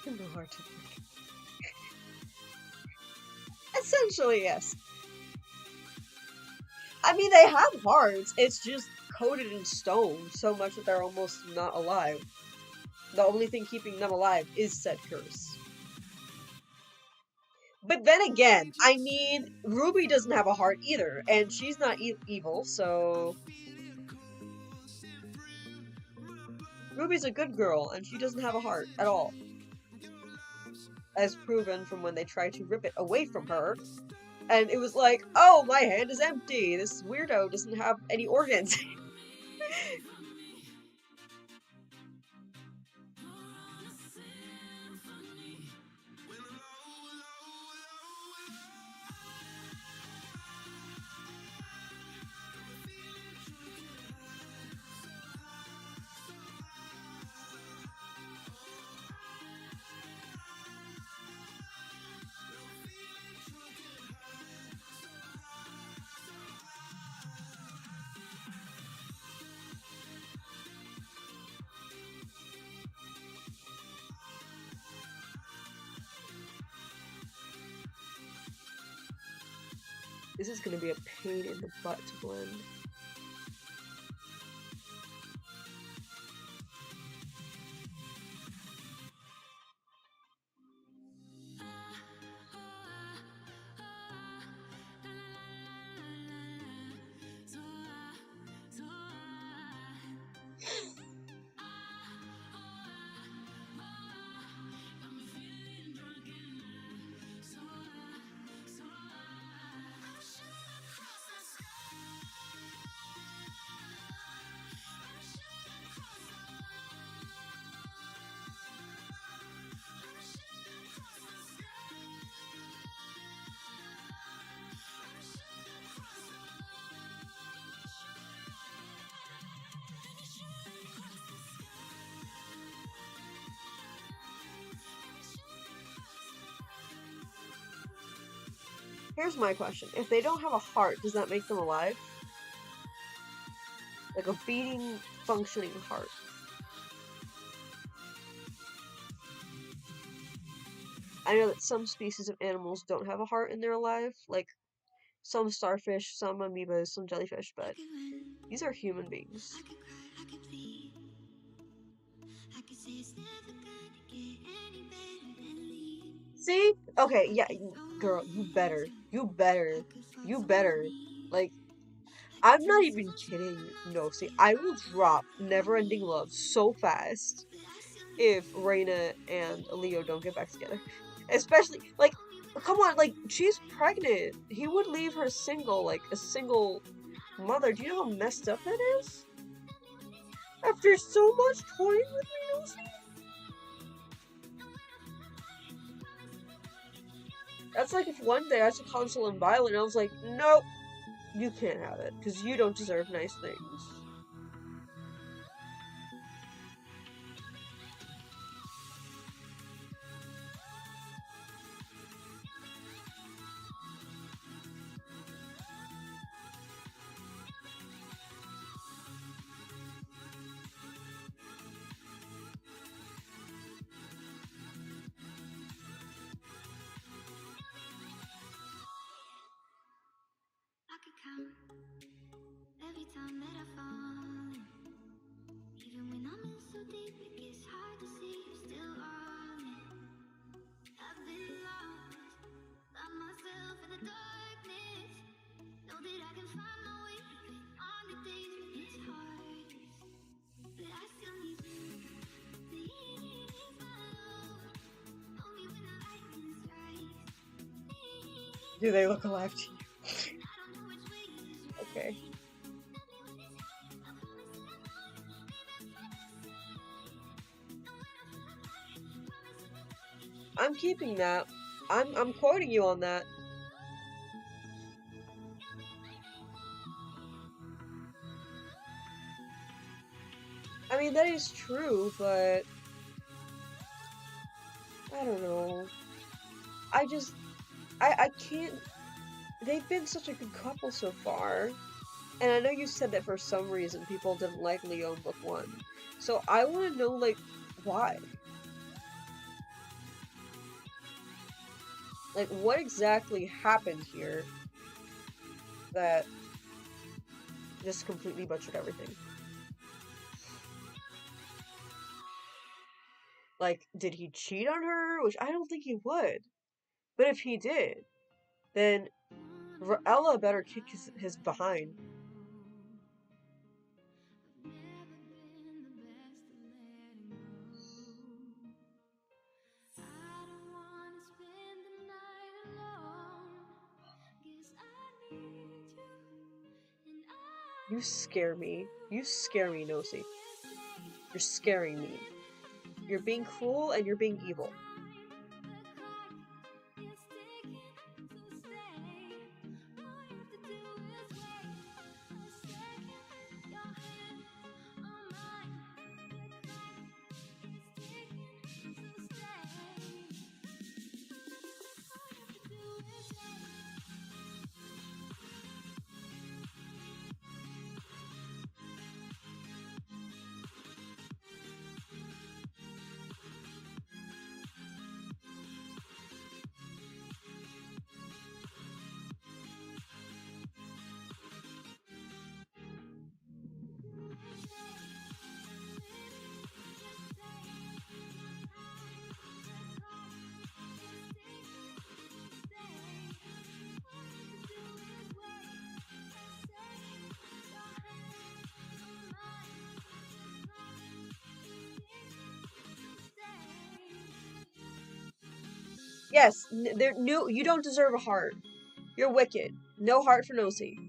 S2: No hard to break. Essentially, yes. I mean, they have hearts. It's just coated in stone so much that they're almost not alive. The only thing keeping them alive is said curse. But then again, I mean, Ruby doesn't have a heart either, and she's not evil, so Ruby's a good girl, and she doesn't have a heart at all. As proven from when they tried to rip it away from her, and it was like, oh, my hand is empty. This weirdo doesn't have any organs. This is gonna be a pain in the butt to blend. Here's my question. If they don't have a heart, does that make them alive? Like a beating, functioning heart. I know that some species of animals don't have a heart and they're alive. Like some starfish, some amoebas, some jellyfish,
S3: I
S2: but
S3: could run,
S2: these are human beings.
S3: I could cry, I could bleed. I could say it's never gonna get any better than leave.
S2: See? Okay, yeah,
S3: Throw
S2: girl,
S3: my
S2: you
S3: hands
S2: better.
S3: up,
S2: You
S3: I
S2: better.
S3: could fall
S2: You
S3: to my
S2: better.
S3: knees.
S2: Like,
S3: I could
S2: I'm
S3: tell
S2: not
S3: this
S2: even
S3: whole
S2: kidding you.
S3: time
S2: No,
S3: not to
S2: see,
S3: be
S2: I will drop
S3: over
S2: Never Ending
S3: me.
S2: Love so fast
S3: But I still
S2: if
S3: need
S2: Reina and Leo
S3: you.
S2: don't get back together. Especially, like, come on, like, she's pregnant. He would leave her single, like, a single mother. Do you know how messed up that is? After so much toying with me, Lucy? That's like if one day I took Hansel and Violet and I was like, nope, you can't have it, because you don't deserve nice things.
S3: I could count every time that I fall. Even when I'm in so deep, it gets hard to see you're still all in. I've been lost by myself in the darkness. Know that I can find my way even on the days when it's hardest. But I still need you. Please follow. Hold me when the lightning strikes.
S2: Do they look alive to you?
S3: I don't know which way is right.
S2: Okay. I'm keeping that. I'm quoting you on that. I mean, that is true, but I don't know. I can't. They've been such a good couple so far. And I know you said that for some reason people didn't like Leo in book 1. So I want to know, like, why? Like, what exactly happened here that just completely butchered everything? Like, did he cheat on her? Which I don't think he would. But if he did, then Ella better kick his behind. You scare me. You scare me, Nosy. You're scaring me. You're being cruel and you're being evil. Yes, you don't deserve a heart. You're wicked. No heart for Nosy.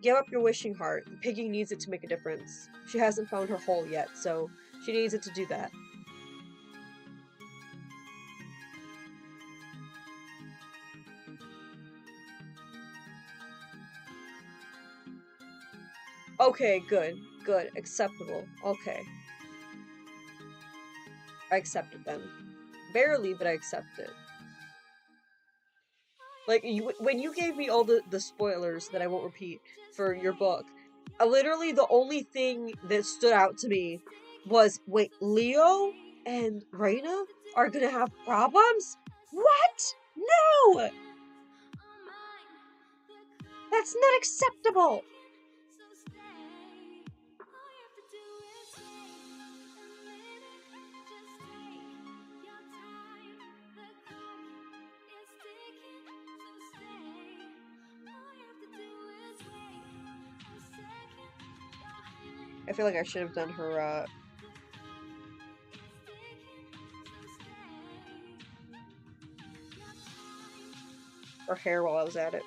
S2: Give up your wishing heart. Piggy needs it to make a difference. She hasn't found her hole yet, so she needs it to do that. Okay, good. Good. Acceptable. Okay. I accept it then. Barely, but I accept it. Like, when you gave me all the spoilers that I won't repeat for your book, literally the only thing that stood out to me was, wait, Leo and Reina are gonna have problems? What? No! That's not acceptable! I feel like I should have done her hair while I was at it.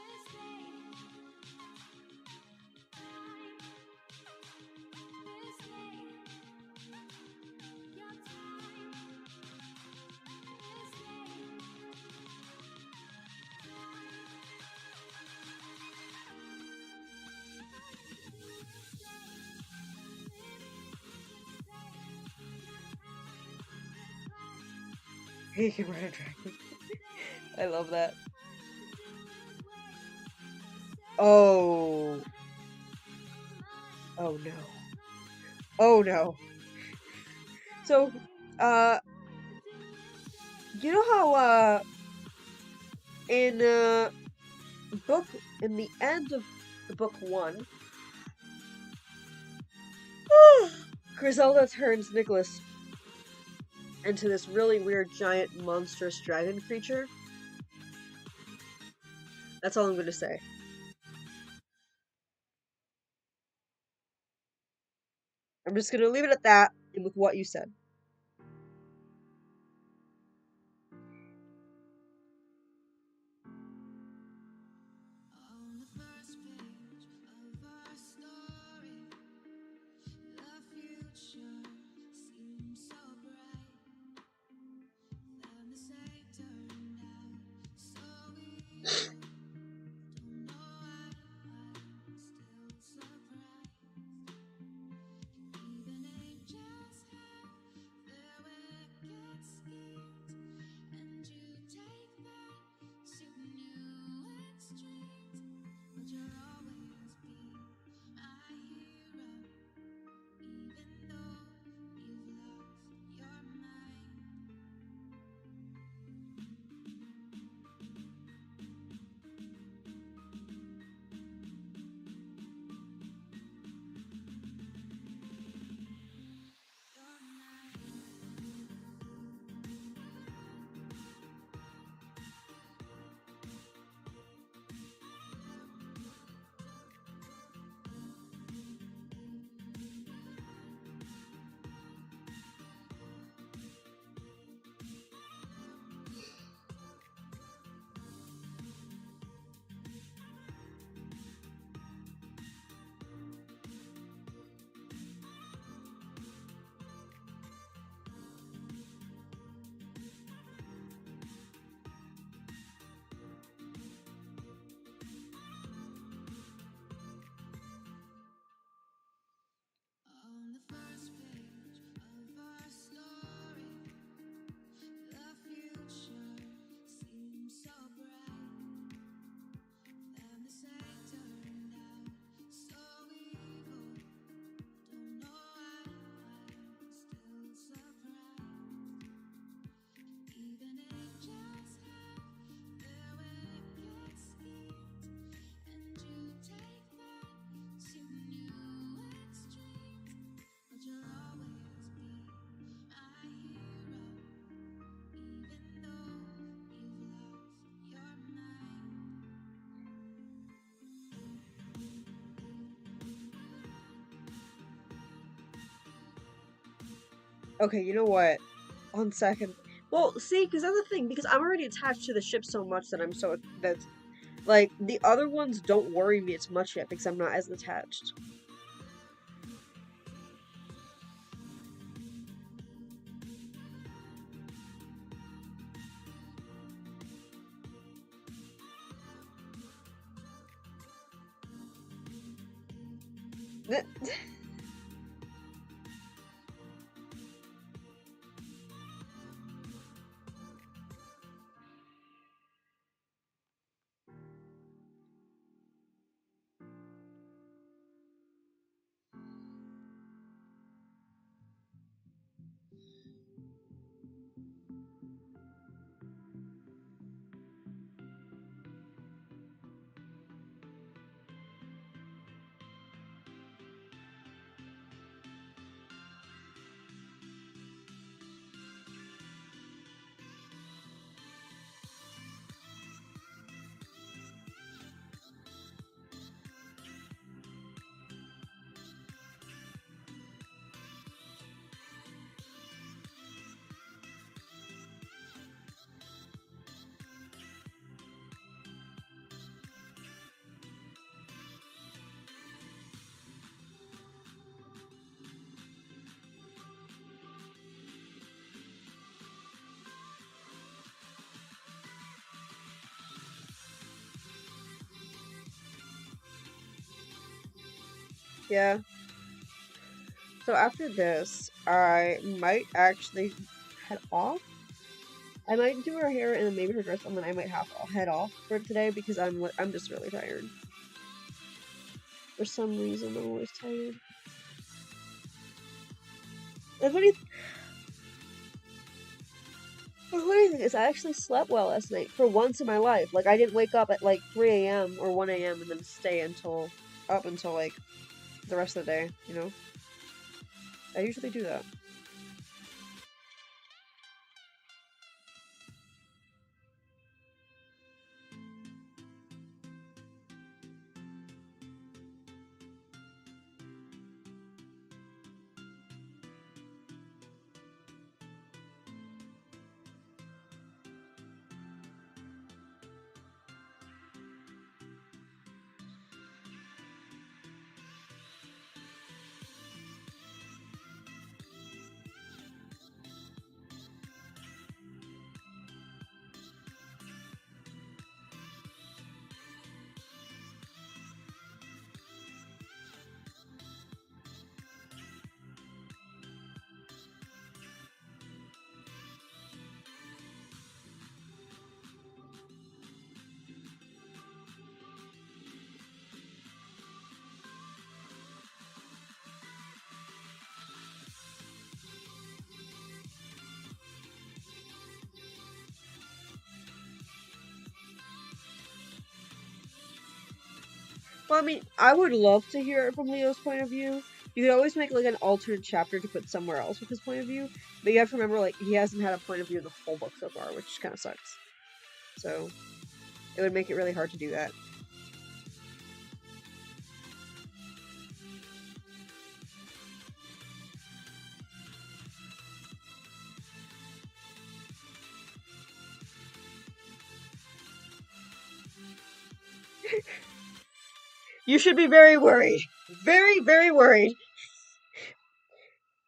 S2: He can ride a dragon. I love that. Oh. Oh no. Oh no. So, you know how, in the end of the book 1, Grizelda turns Nicholas into this really weird, giant, monstrous dragon creature? That's all I'm gonna say. I'm just gonna leave it at that, and with what you said. Okay, you know what? On second, Well, see, because that's the thing, because I'm already attached to the ship so much that that's, like, the other ones don't worry me as much yet, because I'm not as attached. Yeah. So after this, I might actually head off. I might do her hair and then maybe her dress, and then I might head off for today because I'm just really tired. For some reason, I'm always tired. The funny thing is, I actually slept well last night for once in my life. Like, I didn't wake up at like 3 a.m. or 1 a.m. and then stay up until like the rest of the day, you know? I usually do that. Well, I mean, I would love to hear it from Leo's point of view. You could always make like an alternate chapter to put somewhere else with his point of view, but you have to remember, like, he hasn't had a point of view in the whole book so far, which kind of sucks. So, it would make it really hard to do that. You should be very worried. Very, very worried.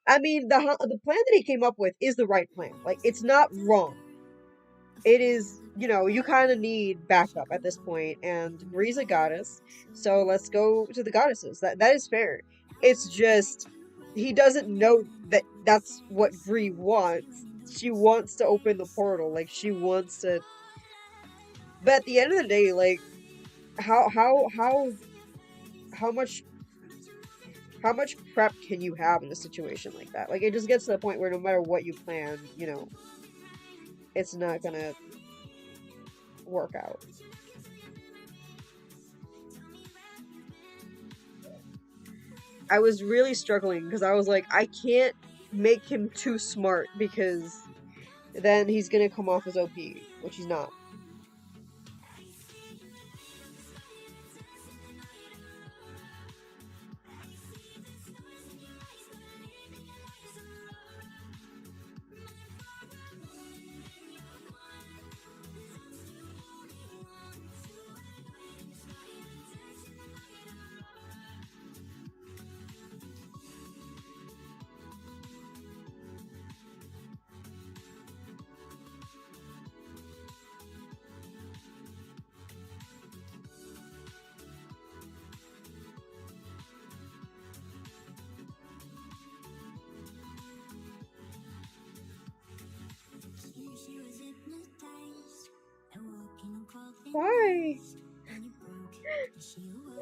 S2: I mean, the plan that he came up with is the right plan. Like, it's not wrong. It is, you kind of need backup at this point, and Gree's a goddess, so let's go to the goddesses. That is fair. It's just he doesn't know that that's what Gree wants. She wants to open the portal, like she wants to. But at the end of the day, like how much how much prep can you have in a situation like that? Like, it just gets to the point where no matter what you plan, it's not gonna work out. I was really struggling because I was like, I can't make him too smart because then he's gonna come off as OP, which he's not. funny.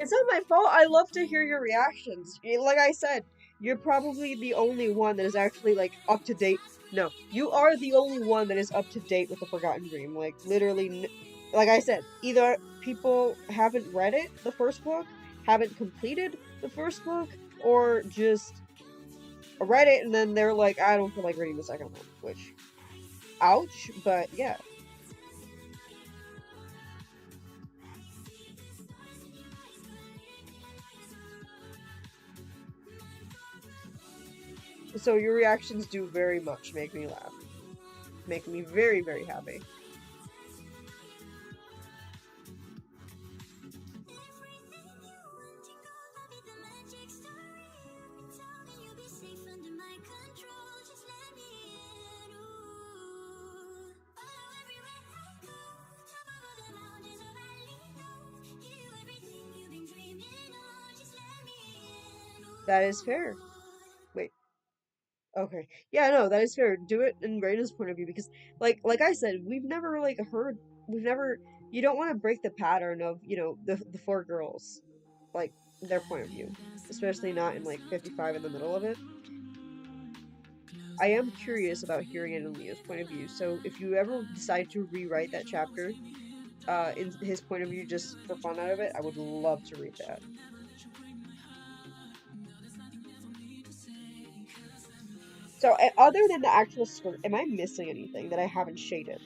S2: It's not my fault. I love to hear your reactions. Like I said, you're probably the only one that is actually like up to date. No, you are the only one that is up to date with the Forgotten Dream. Like literally, like I said, either people haven't read it, the first book, haven't completed the first book, or just read it and then they're like, I don't feel like reading the second one. Which, ouch. But yeah. So your reactions do very much make me laugh. Make me very, very happy. That is fair. Wait. Okay. Yeah, no, that is fair. Do it in Raina's point of view because like I said, we've never you don't want to break the pattern of, the four girls, like their point of view. Especially not in like 55 in the middle of it. I am curious about hearing it in Leo's point of view. So if you ever decide to rewrite that chapter, in his point of view just for fun out of it, I would love to read that. So, other than the actual skirt, am I missing anything that I haven't shaded?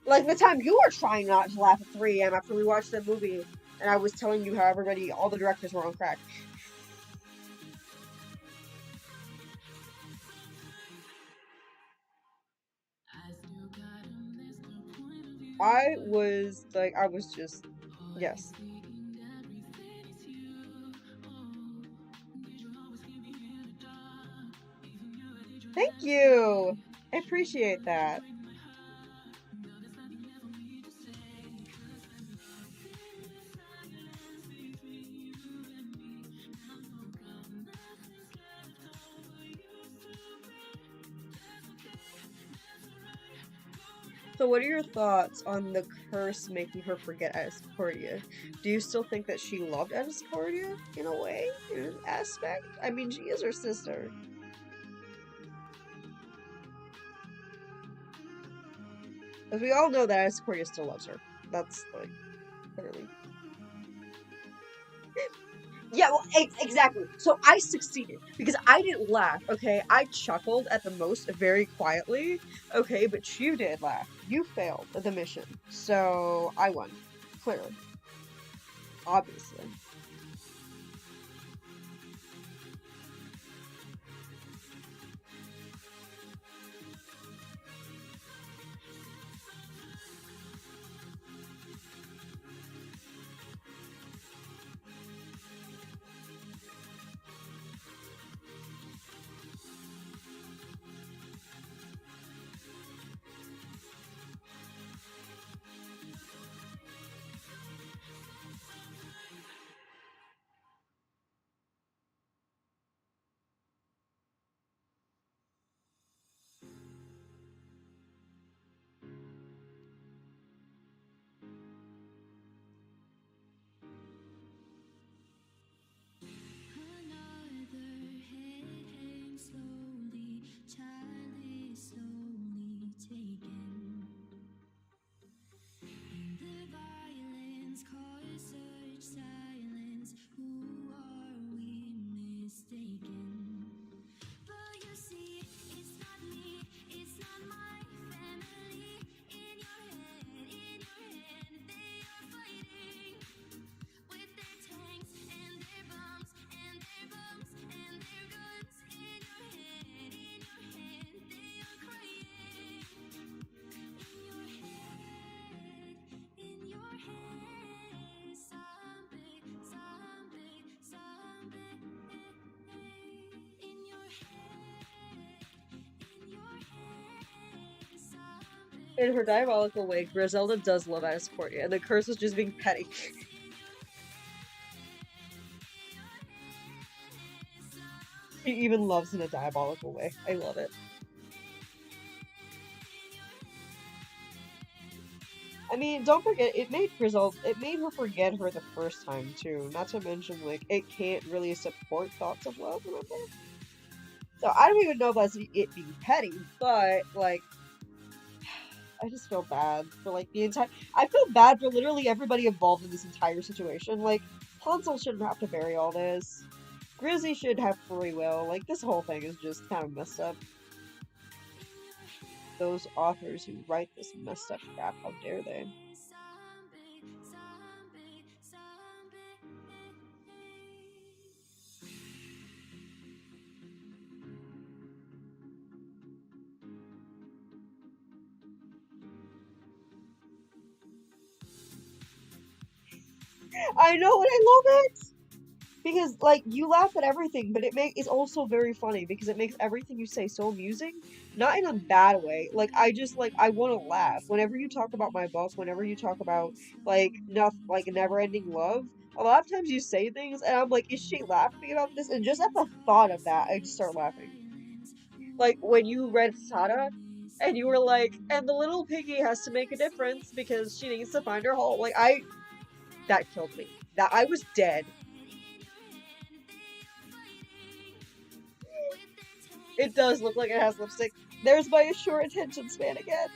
S2: Like the time you were trying not to laugh at 3 a.m. after we watched the movie, and I was telling you how all the directors were on crack. I was just, yes. Thank you! I appreciate that. So, what are your thoughts on the curse making her forget Ascordia? Do you still think that she loved Ascordia in a way, in an aspect? I mean, she is her sister. As we all know that Ascordia still loves her. That's like clearly. Yeah, well, exactly. So I succeeded because I didn't laugh, okay? I chuckled at the most very quietly, okay? But you did laugh. You failed the mission. So I won. Clearly. Obviously. In her diabolical way, Grizelda does love Ascordia, and the curse is just being petty. She even loves in a diabolical way. I love it. I mean, don't forget, it made her forget her the first time, too. Not to mention, like, it can't really support thoughts of love, remember? So I don't even know if that's it being petty, but, like, I just feel bad for, like, the entire. I feel bad for literally everybody involved in this entire situation. Like, Hansel shouldn't have to bury all this. Grizzy should have free will. Like, this whole thing is just kind of messed up. Those authors who write this messed up crap, how dare they? I know, and I love it! Because, like, you laugh at everything, but it's also very funny because it makes everything you say so amusing. Not in a bad way. Like, I just, like, I want to laugh. Whenever you talk about my book, whenever you talk about, like, never-ending love, a lot of times you say things, and I'm like, is she laughing about this? And just at the thought of that, I just start laughing. Like, when you read Sada, and you were like, and the little piggy has to make a difference because she needs to find her hole. Like, that killed me. That I was dead. It does look like it has lipstick. There's my short attention span again.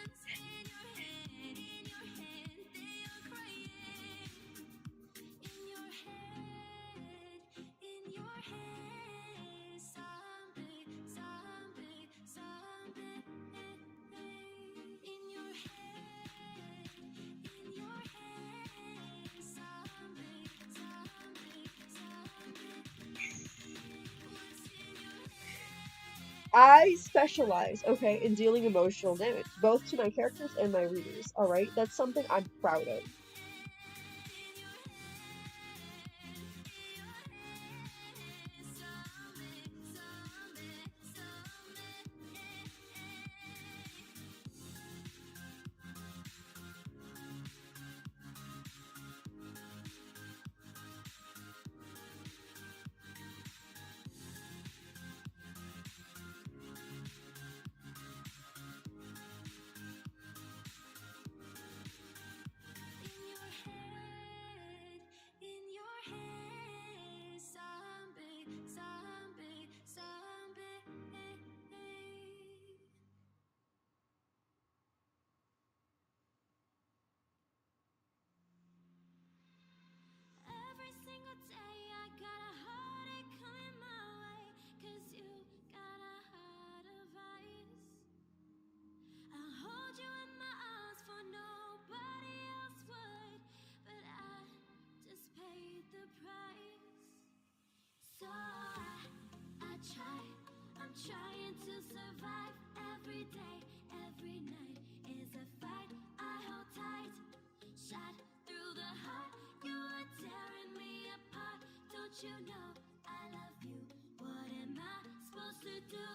S2: I specialize, okay, in dealing emotional damage, both to my characters and my readers, alright? That's something I'm proud of.
S3: Trying to survive every day, every night is a fight. I hold tight, shot through the heart. You are tearing me apart. Don't you know I love you? What am I supposed to do?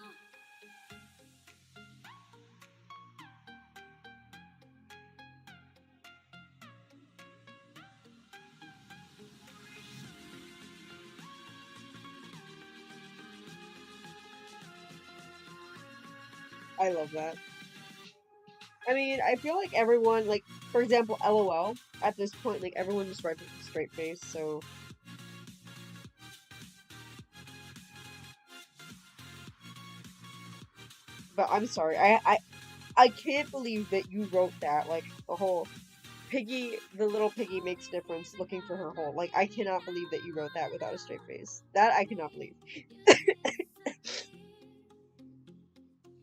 S2: I love that. I mean, I feel like everyone, like, for example, LOL, at this point, like, everyone just writes with a straight face, so. But I'm sorry, I can't believe that you wrote that, like, the whole Piggy, the little piggy makes difference looking for her hole. Like, I cannot believe that you wrote that without a straight face. That I cannot believe.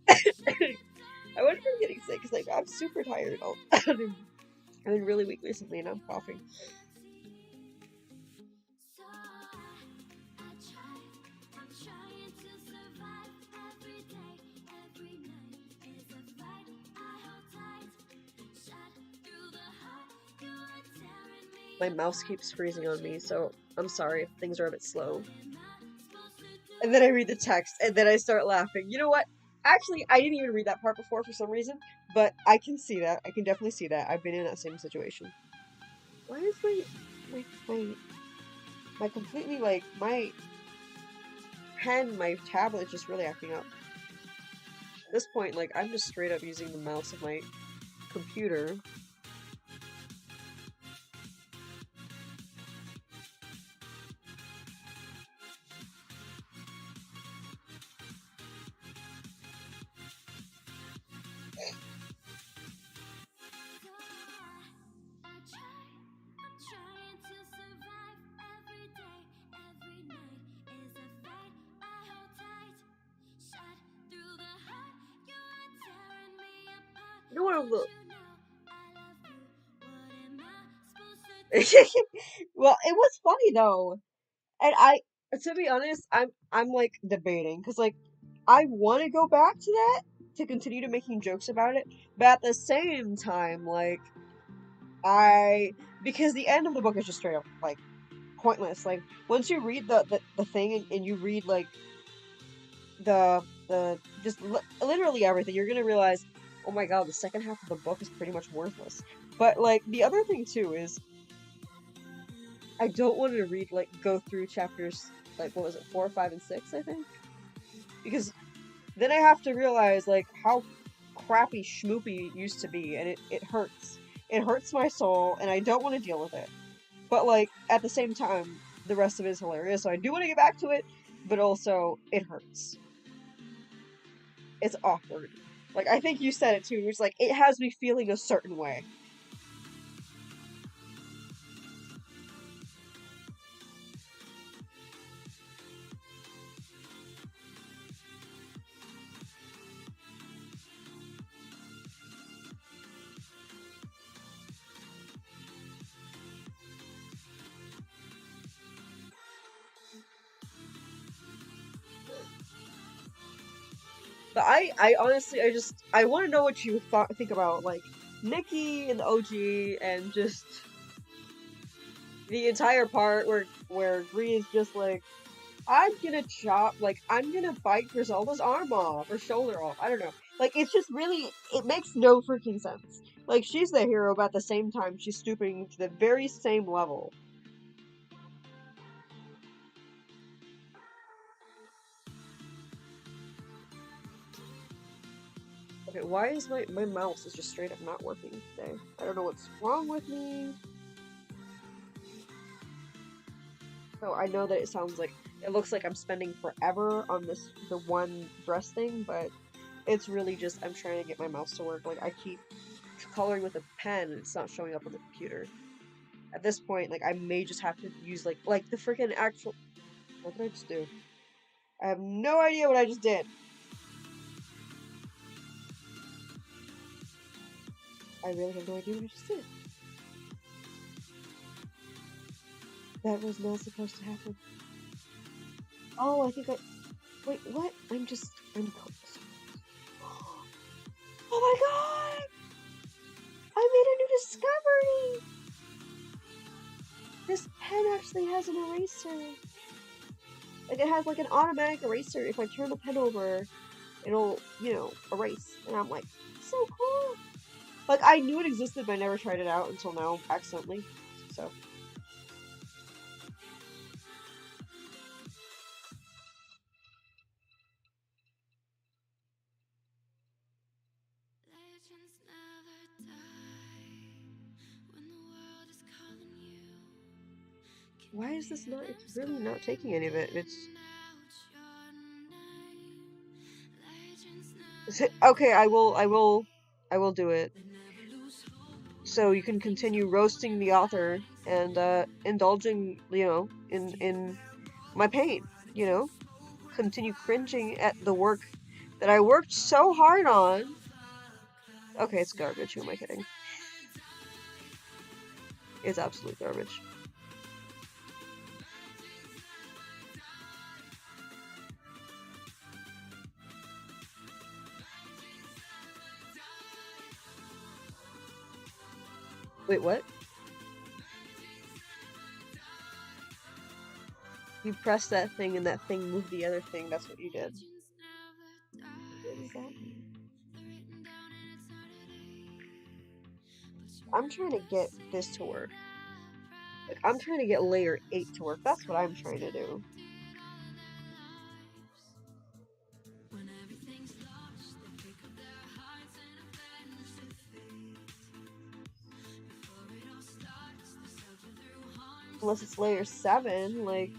S2: I wonder if I'm getting sick because, like, I'm super tired. I've been really weak recently and I'm coughing. My mouse keeps freezing on me, so I'm sorry if things are a bit slow. And then I read the text, and then I start laughing. You know what? Actually, I didn't even read that part before for some reason, but I can see that. I can definitely see that. I've been in that same situation. Why is my completely like my my tablet is just really acting up. At this point, like I'm just straight up using the mouse of my computer. You know what? Well, it was funny though, and to be honest, I'm like debating because like I want to go back to that to continue to making jokes about it, but at the same time, like I because the end of the book is just straight up like pointless. Like once you read the thing and you read like the just literally everything, you're gonna realize, oh my god, the second half of the book is pretty much worthless. But like the other thing too is I don't want to read like go through chapters like what was it 4, 5, and 6 I think because then I have to realize like how crappy schmoopy it used to be and it hurts. It hurts my soul and I don't want to deal with it. But like at the same time, the rest of it is hilarious, so I do want to get back to it, but also it hurts. It's awkward. Like I think you said it too. It's like it has me feeling a certain way. But I honestly, I want to know what you think about like Nikki and the OG and just the entire part where Gree is just like, I'm gonna I'm gonna bite Grizelda's arm off or shoulder off. I don't know. Like it's just really, it makes no freaking sense. Like she's the hero, but at the same time she's stooping to the very same level. Okay, why is my mouse is just straight up not working today? I don't know what's wrong with me. So I know that it sounds like it looks like I'm spending forever on the one dress thing, but it's really just I'm trying to get my mouse to work. Like I keep coloring with a pen and it's not showing up on the computer. At this point, like I may just have to use like the freaking actual. What did I just do? I have no idea what I just did. I really have no idea what I just did. That was not supposed to happen. Oh, I think I. Wait, what? I'm. Oh my god! I made a new discovery! This pen actually has an eraser. Like, it has, like, an automatic eraser. If I turn the pen over, it'll, erase. And I'm like, so cool! Like, I knew it existed, but I never tried it out until now, accidentally. So. Why is this not? It's really not taking any of it. Okay, I will do it. So you can continue roasting the author and indulging, in my pain. Continue cringing at the work that I worked so hard on. Okay, it's garbage. Who am I kidding? It's absolute garbage. Wait, what? You pressed that thing and that thing moved the other thing. That's what you did. I'm trying to get this to work. Like, I'm trying to get layer 8 to work. That's what I'm trying to do. Unless it's layer 7, like...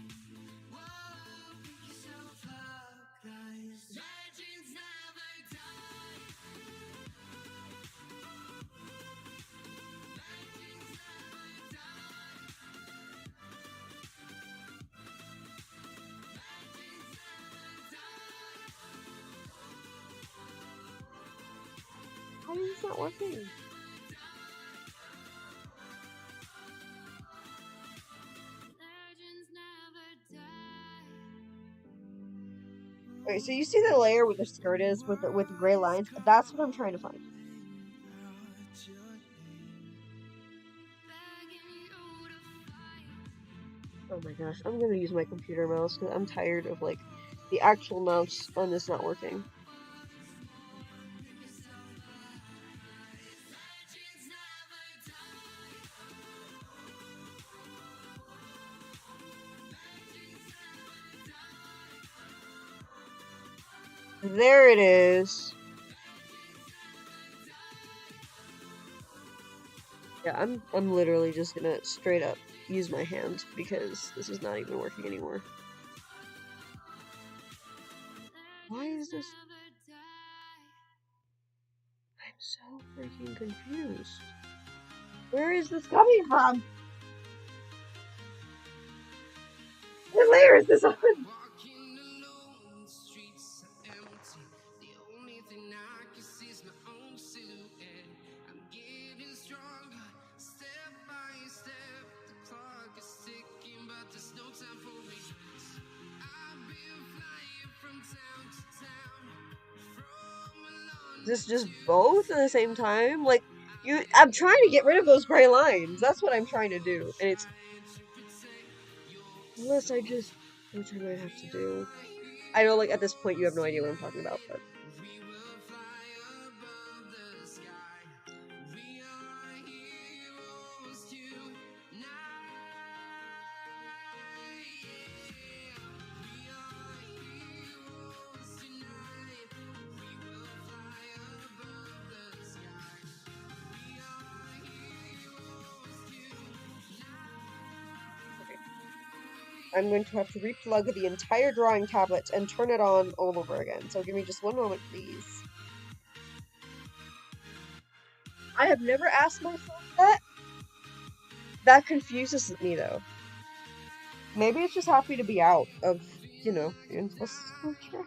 S2: Why is this not working? Okay, so you see the layer where the skirt is with the gray lines? That's what I'm trying to find. Oh my gosh, I'm gonna use my computer mouse because I'm tired of like the actual mouse on this not working. There it is. Yeah, I'm literally just gonna straight up use my hand because this is not even working anymore. Why is this? I'm so freaking confused. Where is this coming from? What layer is this on? Is this just both at the same time? Like, I'm trying to get rid of those gray lines. That's what I'm trying to do. And it's... Unless I just... Which I might have to do. I know, like, at this point you have no idea what I'm talking about, but... I'm going to have to replug the entire drawing tablet and turn it on all over again. So give me just one moment, please. I have never asked myself that. That confuses me, though. Maybe it's just happy to be out of, you know, the infrastructure.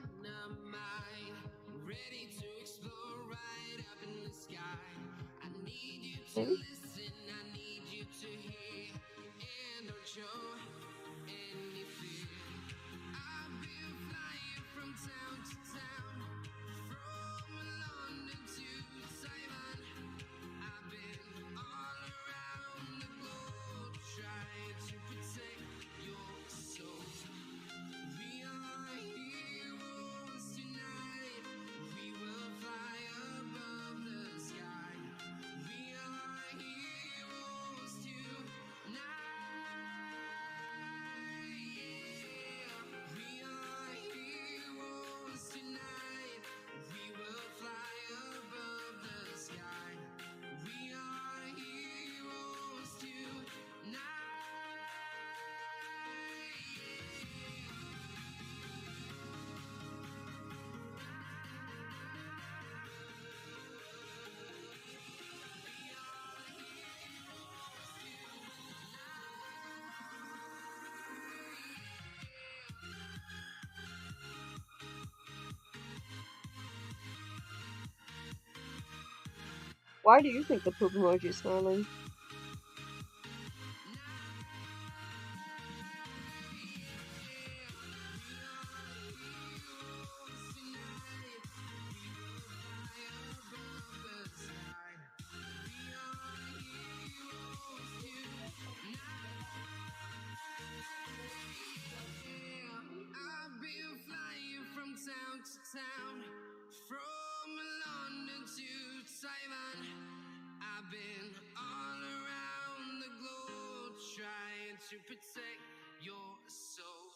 S2: Maybe? Why do you think the poop emoji is smiling?
S3: I've been all around the globe trying to protect your soul.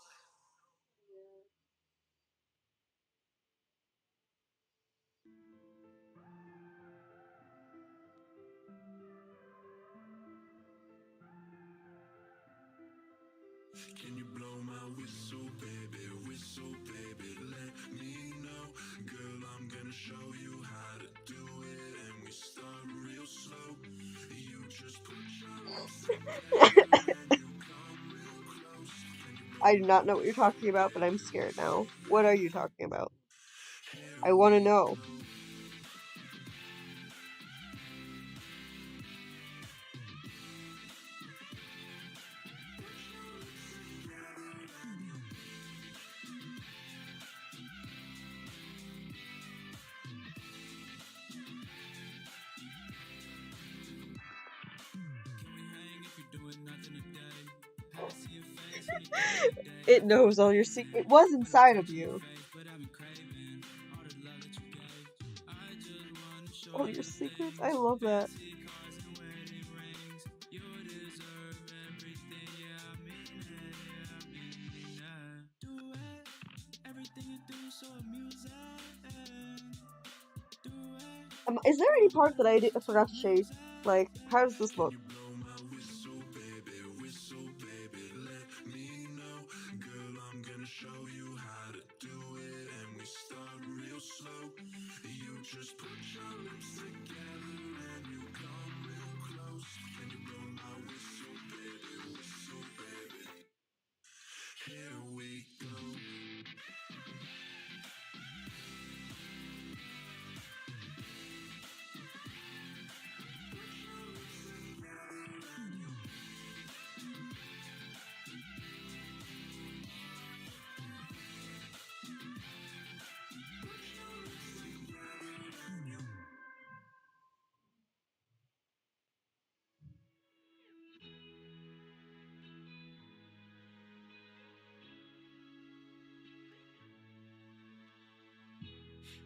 S1: Can you blow my whistle, baby, let me know. Girl, I'm gonna show you how to do it, and we start real slow. You just put your lips together and you come real close. Can you blow
S2: I do not know what you're talking about, but I'm scared now. What are you talking about? I want to know. It knows all your secrets. It was inside of you. All your secrets. I love that. Is there any part that I forgot to shade? Like, how does this look?
S1: my whistle, baby, let me know. Girl, I'm gonna show you how to do it, and we start real slow. You just put your lips together and you come real close. Can you blow my whistle, baby? Here we go.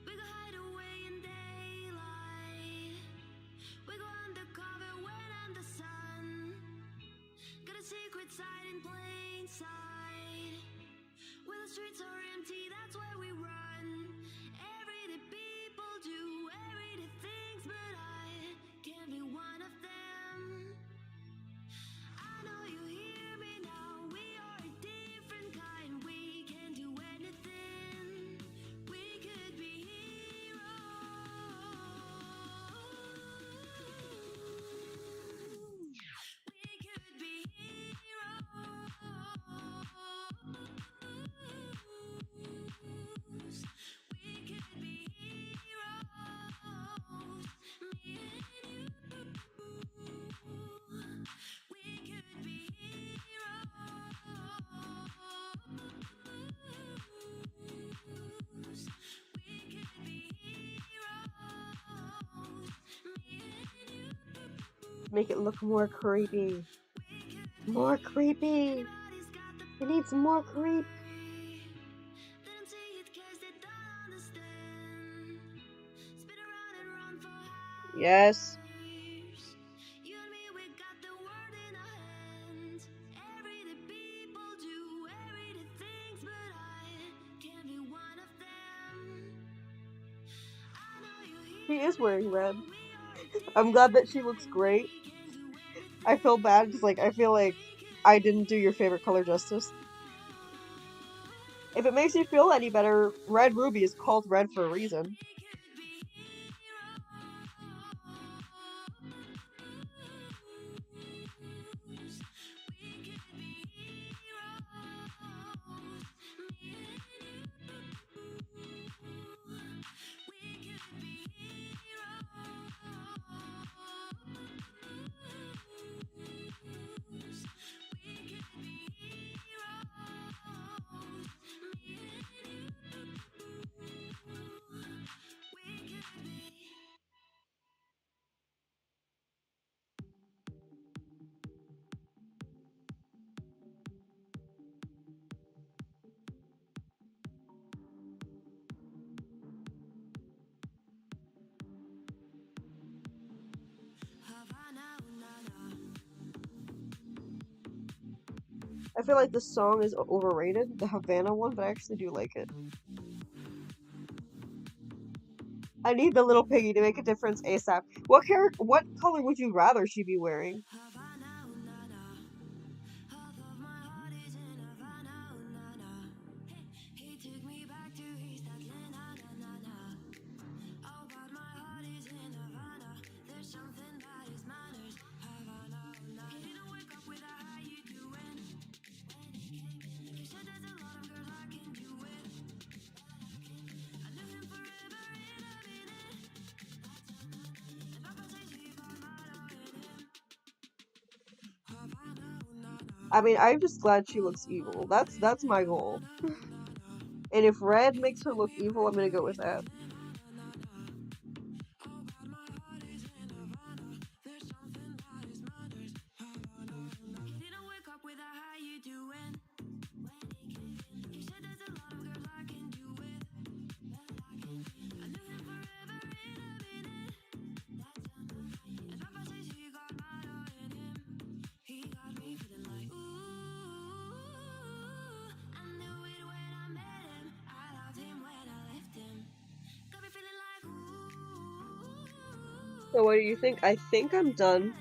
S3: We go hide away in daylight. We go undercover when under sun. Got a secret side in plain sight. Where the streets are empty, that's where we run. Everyday people do everyday things, but I can't be one of them. I know you hear me now. We are a different kind. We can do anything. We could be heroes. We could be heroes. We could be heroes. Me and you. We could be heroes. We could be heroes. Me and you.
S2: Make it look more creepy. More creepy.
S3: Everybody's got the
S2: It needs more creep.
S3: They don't see it 'cause they don't understand. Spin around and run for
S2: Yes.
S3: years. You and me, we got the world in our hands. Everyday people do everyday things, but I can't be one of them. I know you
S2: She
S3: hear
S2: is
S3: me
S2: wearing
S3: now.
S2: red.
S3: We are a
S2: I'm glad that she
S3: different
S2: looks
S3: kind.
S2: great.
S3: We can do anything.
S2: I feel bad because, like, I feel like I didn't do your favorite color justice. If it makes you feel any better, Red Ruby is called red for a reason.
S3: We could be heroes. We could be heroes. Me and you. We could be heroes. We could be heroes. Me and you.
S2: I feel like this song is overrated, the Havana one, but I actually do like it. I need the little piggy to make a difference ASAP. What color would you rather she be wearing? I mean, I'm just glad she looks evil. That's my goal. And if red makes her look evil, I'm gonna go with that. So what do you think? I think I'm done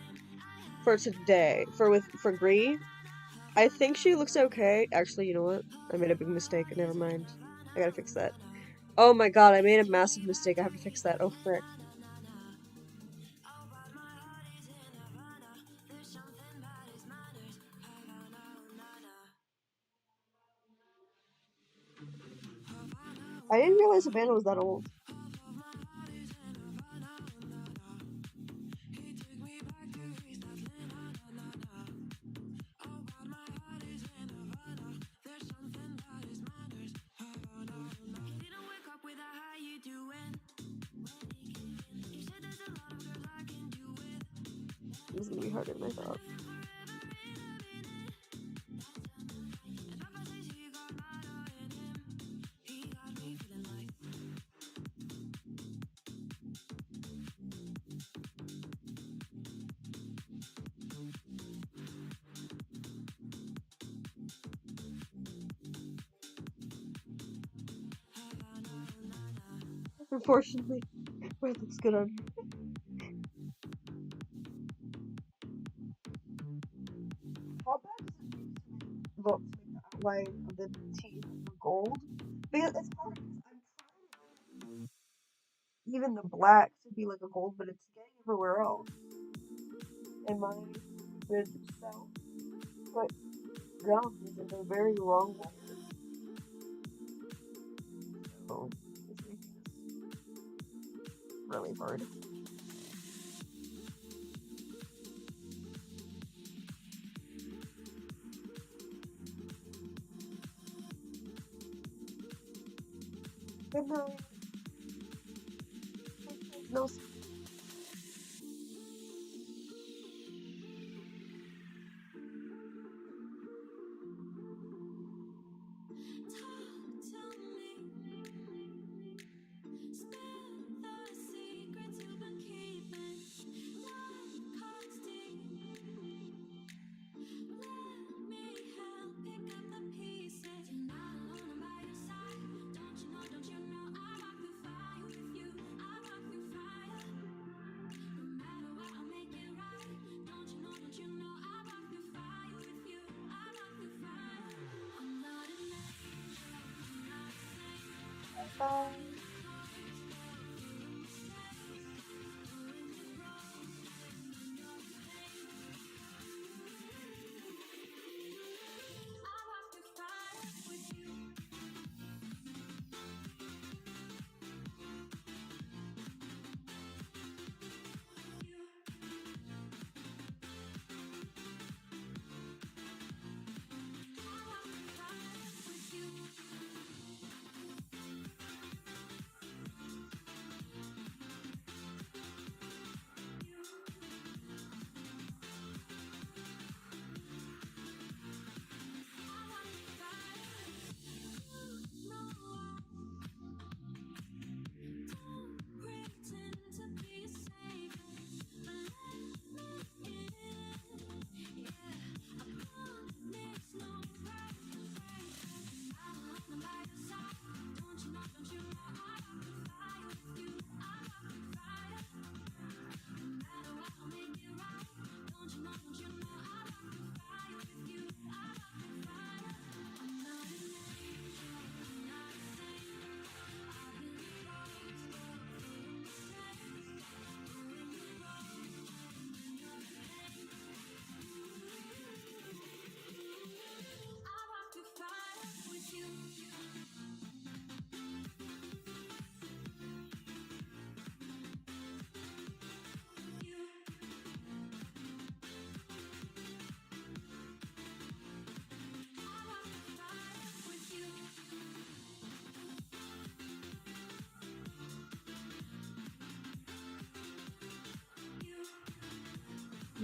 S2: for today. For Gree. I think she looks okay. Actually, you know what? I made a big mistake. Never mind. I gotta fix that. Oh my god, I made a massive mistake. I have to fix that. Oh frick. I didn't realize Havana was that old. This is gonna be harder than I thought. Unfortunately, red looks good on her. How bad does it make to make the outline of the teeth gold? Because it's hard because I'm trying even the black to be like a gold, but it's getting everywhere else. And my good self put gums in the very wrong layers. So it's making this really hard. Good night. No. Bye.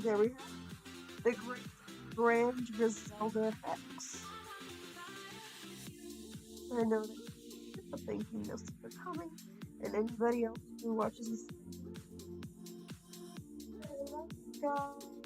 S2: There we have the great Grand Grizelda Hex. I know that you're thanking us for coming, and anybody else who watches this. I love you guys.